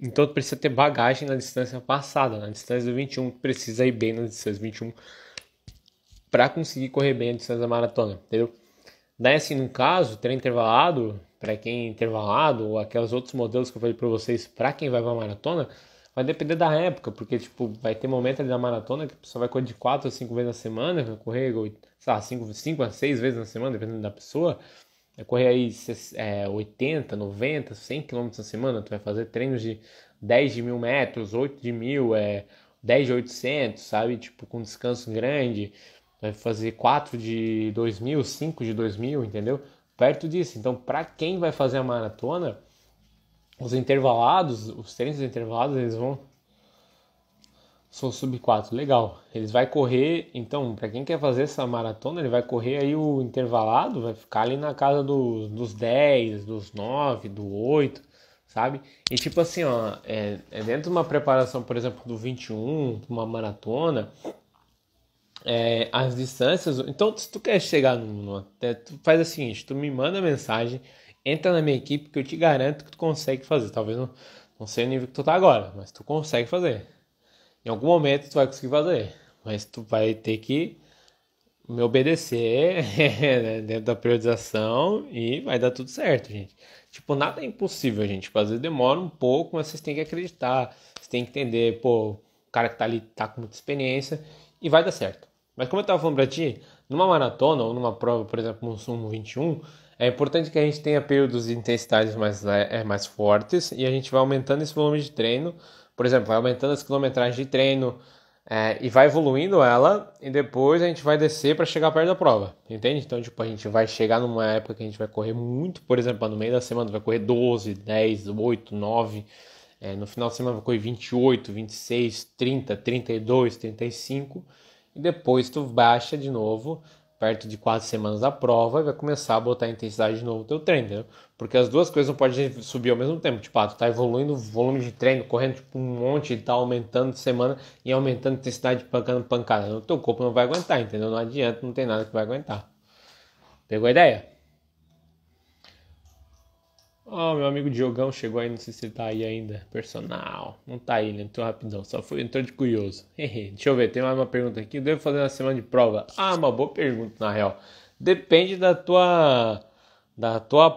Speaker 1: Então, tu precisa ter bagagem na distância passada. Na distância do 21, tu precisa ir bem na distância do 21 para conseguir correr bem a distância da maratona, entendeu? Daí, assim, no caso, treino intervalado, para quem é intervalado, ou aqueles outros modelos que eu falei para vocês, para quem vai pra maratona, vai depender da época, porque, tipo, vai ter momento ali da maratona que a pessoa vai correr de 4 a 5 vezes na semana, vai correr, sei lá, 5 a 6 vezes na semana, dependendo da pessoa, vai correr aí 80, 90, 100 km na semana, tu vai fazer treinos de 10 de 1.000 metros, 8 de 1.000, 10 de 800, sabe? Tipo, com descanso grande, vai fazer 4 de 2.000, 5 de 2.000, entendeu? Perto disso. Então, para quem vai fazer a maratona, os intervalados, os treinos intervalados, eles vão... Sou sub 4, legal. Eles vai correr, então, para quem quer fazer essa maratona, ele vai correr aí o intervalado, vai ficar ali na casa dos 10, dos 9, do 8, sabe? E tipo assim, ó, dentro de uma preparação, por exemplo, do 21, uma maratona, as distâncias. Então, se tu quer chegar tu faz o seguinte: tu me manda mensagem, entra na minha equipe que eu te garanto que tu consegue fazer. Talvez não sei o nível que tu tá agora, mas tu consegue fazer. Em algum momento tu vai conseguir fazer, mas tu vai ter que me obedecer né, dentro da periodização e vai dar tudo certo, gente. Tipo, nada é impossível, gente. Tipo, às vezes demora um pouco, mas vocês têm que acreditar. Vocês têm que entender, pô, o cara que tá ali tá com muita experiência e vai dar certo. Mas como eu tava falando pra ti, numa maratona ou numa prova, por exemplo, um Sumo 21, é importante que a gente tenha períodos de intensidades mais fortes e a gente vai aumentando esse volume de treino. Por exemplo, vai aumentando as quilometragens de treino, e vai evoluindo ela e depois a gente vai descer para chegar perto da prova, entende? Então, tipo, a gente vai chegar numa época que a gente vai correr muito, por exemplo, no meio da semana vai correr 12, 10, 8, 9, no final de semana vai correr 28, 26, 30, 32, 35 e depois tu baixa de novo perto de 4 semanas da prova e vai começar a botar intensidade de novo no teu treino, entendeu? Porque as duas coisas não podem subir ao mesmo tempo. Tipo, tu tá evoluindo o volume de treino, correndo tipo, um monte e tá aumentando de semana e aumentando a intensidade, pancando pancada. O teu corpo não vai aguentar, entendeu? Não adianta, não tem nada que vai aguentar. Pegou a ideia? Meu amigo Diogão chegou aí, não sei se ele tá aí ainda. Personal. Não tá aí, ele entrou rapidão, entrou de curioso. Deixa eu ver, tem mais uma pergunta aqui. Devo fazer uma semana de prova? Uma boa pergunta, na real. Depende da tua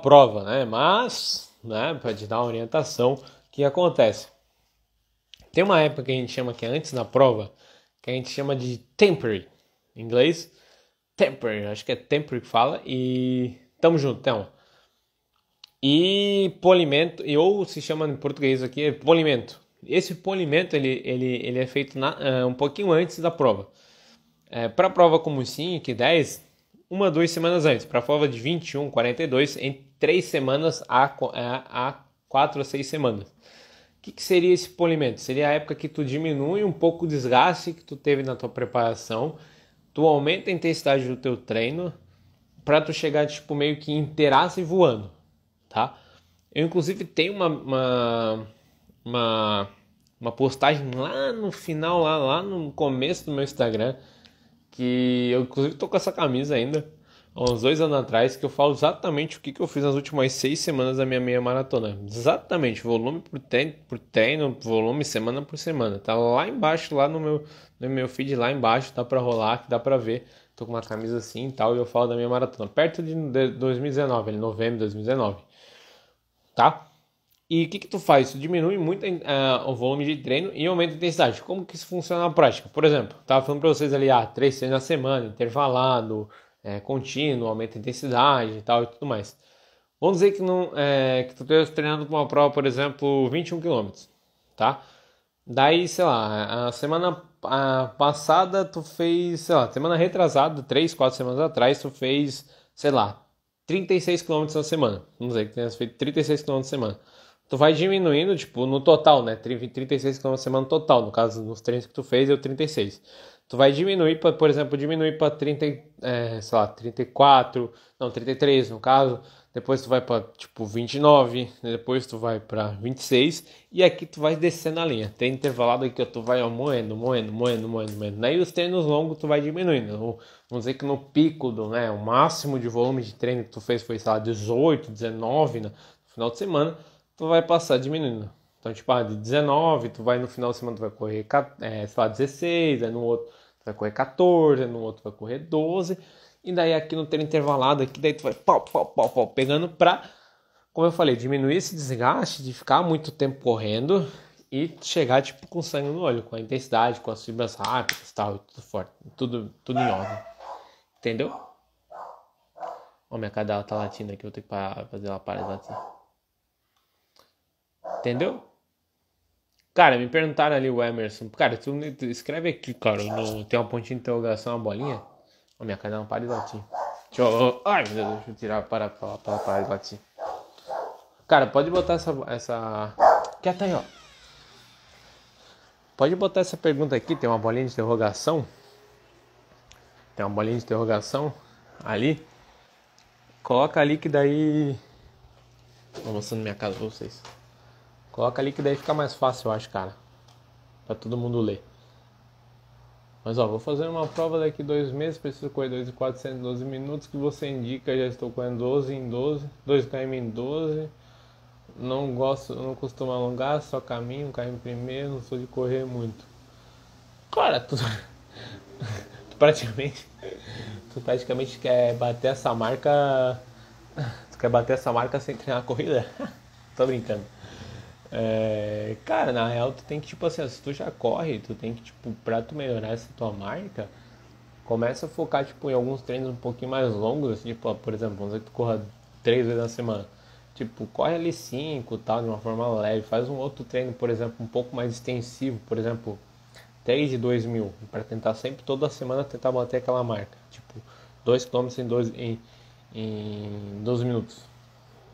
Speaker 1: prova, né? Mas, né, pra te dar uma orientação, o que acontece? Tem uma época que a gente chama, que é antes da prova, que a gente chama de temporary. Em inglês, temporary. Acho que é temporary que fala. E tamo junto, então. E polimento, ou se chama em português aqui, é polimento. Esse polimento ele é feito um pouquinho antes da prova. Para a prova como 5 e 10, 2 semanas antes. Para a prova de 21, 42, em 3 semanas a 4 a 6 semanas. O que seria esse polimento? Seria a época que tu diminui um pouco o desgaste que tu teve na tua preparação, tu aumenta a intensidade do teu treino, para tu chegar tipo meio que inteiraço e voando. Tá? Eu inclusive tenho uma postagem lá no final, lá no começo do meu Instagram, que eu inclusive tô com essa camisa ainda, há uns 2 anos atrás, que eu falo exatamente o que eu fiz nas últimas 6 semanas da minha meia maratona. Exatamente, volume por treino, volume semana por semana. Tá lá embaixo, lá no meu feed, lá embaixo, dá pra rolar, dá pra ver tô com uma camisa assim e tal, e eu falo da minha maratona. Perto de 2019, ali, novembro de 2019, tá? E o que tu faz? Tu diminui muito o volume de treino e aumenta a intensidade. Como que isso funciona na prática? Por exemplo, tava falando pra vocês ali, 3 treinos na semana, intervalado, contínuo, aumenta a intensidade e tal e tudo mais. Vamos dizer que, não, que tu esteja treinando para uma prova, por exemplo, 21 quilômetros, tá? Daí, sei lá, a semana passada tu fez, sei lá, semana retrasada, 3, 4 semanas atrás, tu fez, sei lá, 36 quilômetros na semana. Vamos dizer que tenha feito 36 quilômetros na semana. Tu vai diminuindo, tipo, no total, né? 36 quilômetros na semana no total. No caso, nos treinos que tu fez, deu 36. Tu vai diminuir, por exemplo, diminuir para 30, sei lá, 34, não, 33 no caso. Depois tu vai para tipo 29, depois tu vai para 26 e aqui tu vai descendo a linha. Tem intervalado aqui que tu vai moendo. Daí os treinos longos tu vai diminuindo. Vamos dizer que no pico do, né, o máximo de volume de treino que tu fez foi, sei lá, 18, 19 no final de semana, tu vai passar diminuindo. Então, tipo, de 19, tu vai no final de semana, tu vai correr, sei lá, 16, aí no outro tu vai correr 14, no outro vai correr 12, e daí aqui no treino intervalado, aqui daí tu vai pau, pegando pra, como eu falei, diminuir esse desgaste de ficar muito tempo correndo e chegar, tipo, com sangue no olho, com a intensidade, com as fibras rápidas e tal, tudo forte, tudo em ordem. Entendeu? Ó, minha cadela tá latindo aqui, eu vou ter que fazer ela parar de latir. Entendeu? Cara, me perguntaram ali o Emerson. Cara, tu escreve aqui, cara. Tem uma pontinha de interrogação, uma bolinha. Ó, minha cadela não para de latir. Ai, meu Deus, deixa eu tirar para parar de latir. Cara, pode botar essa... Quieta aí, ó. Pode botar essa pergunta aqui, tem uma bolinha de interrogação. Tem uma bolinha de interrogação ali. Coloca ali que daí... Tô mostrando minha casa pra vocês. Coloca ali que daí fica mais fácil, eu acho, cara. Pra todo mundo ler. Mas ó, vou fazer uma prova daqui 2 meses, preciso correr 2.412 minutos, que você indica, já estou correndo 12 em 12, 2 km em 12. Não costumo alongar, só caminho, caio em primeiro, não sou de correr muito. Cara, tu praticamente quer bater essa marca. Tu quer bater essa marca sem treinar a corrida? Tô brincando. Cara, na real tu tem que, tipo assim, se tu já corre, tu tem que, tipo, pra tu melhorar essa tua marca, começa a focar, tipo, em alguns treinos um pouquinho mais longos, assim, tipo, por exemplo, vamos dizer que tu corra 3 vezes na semana. Tipo, corre ali 5, tal, de uma forma leve. Faz um outro treino, por exemplo, um pouco mais extensivo, por exemplo, 3 de 2.000, para tentar sempre, toda semana, tentar bater aquela marca. Tipo, 2 km em 12 minutos.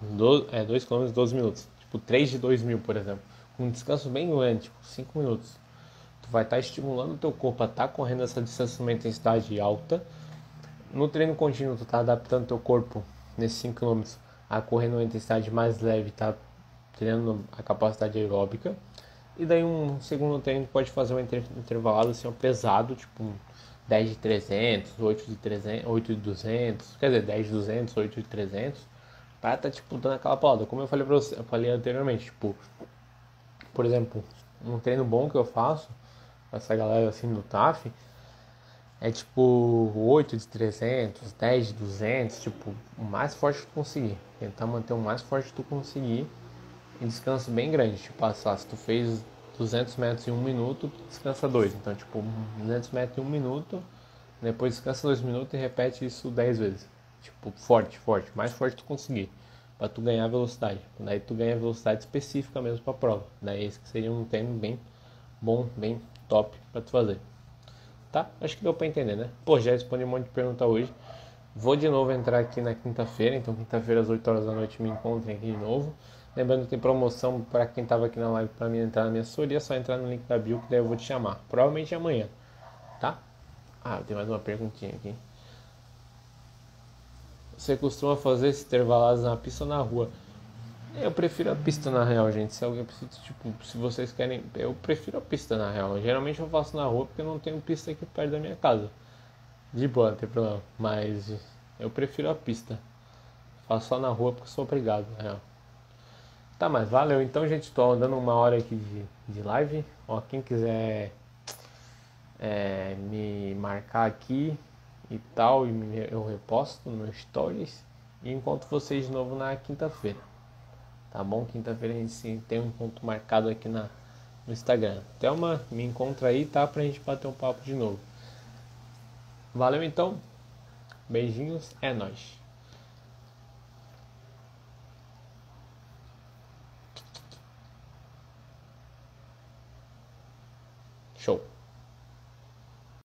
Speaker 1: 2 km em 12 minutos. Tipo, 3 de 2.000, por exemplo. Com um descanso bem grande, tipo, 5 minutos. Tu vai estar estimulando o teu corpo a estar correndo essa distância numa intensidade alta. No treino contínuo, tu tá adaptando teu corpo nesses 5 km a correr numa intensidade mais leve, tá treinando a capacidade aeróbica. E daí um segundo treino pode fazer um intervalado assim, pesado, tipo 10 de 300, 8 de 300, 8 de 200, quer dizer, 10 de 200, 8 de 300, para tá tipo dando aquela paulada. Como eu falei pra você, eu falei anteriormente, tipo, por exemplo, um treino bom que eu faço com essa galera assim do TAF é tipo 8 de 300, 10 de 200, tipo, o mais forte que tu conseguir. Tentar manter o mais forte que tu conseguir em descanso bem grande. Tipo, se tu fez 200 metros em 1 minuto, tu descansa 2. Então, tipo, 200 metros em 1 minuto, depois descansa 2 minutos e repete isso 10 vezes. Tipo, forte, mais forte que tu conseguir. Pra tu ganhar velocidade. Daí tu ganha velocidade específica mesmo pra prova. Daí esse seria um treino bem bom, bem top pra tu fazer. Tá? Acho que deu pra entender, né? Pô, já respondi um monte de pergunta hoje. Vou de novo entrar aqui na quinta-feira. Então, quinta-feira às 8 horas da noite me encontrem aqui de novo. Lembrando que tem promoção para quem tava aqui na live para mim entrar na minha assessoria. É só entrar no link da bio que daí eu vou te chamar. Provavelmente amanhã. Tá? Tem mais uma perguntinha aqui. Você costuma fazer esse intervalados na pista ou na rua? Eu prefiro a pista na real, gente. Se alguém precisa, tipo, se vocês querem, eu prefiro a pista na real. Geralmente eu faço na rua porque eu não tenho pista aqui perto da minha casa. De boa, não tem problema. Mas eu prefiro a pista. Faço só na rua porque sou obrigado, na real. Tá, mas valeu. Então, gente, tô dando 1 hora aqui de live. Ó, quem quiser me marcar aqui e tal, e eu reposto no meu stories e encontro vocês de novo na quinta-feira. Tá bom? Quinta-feira a gente tem um encontro marcado aqui no Instagram. Thelma, me encontra aí, tá? Pra gente bater um papo de novo. Valeu então. Beijinhos, é nóis. Show.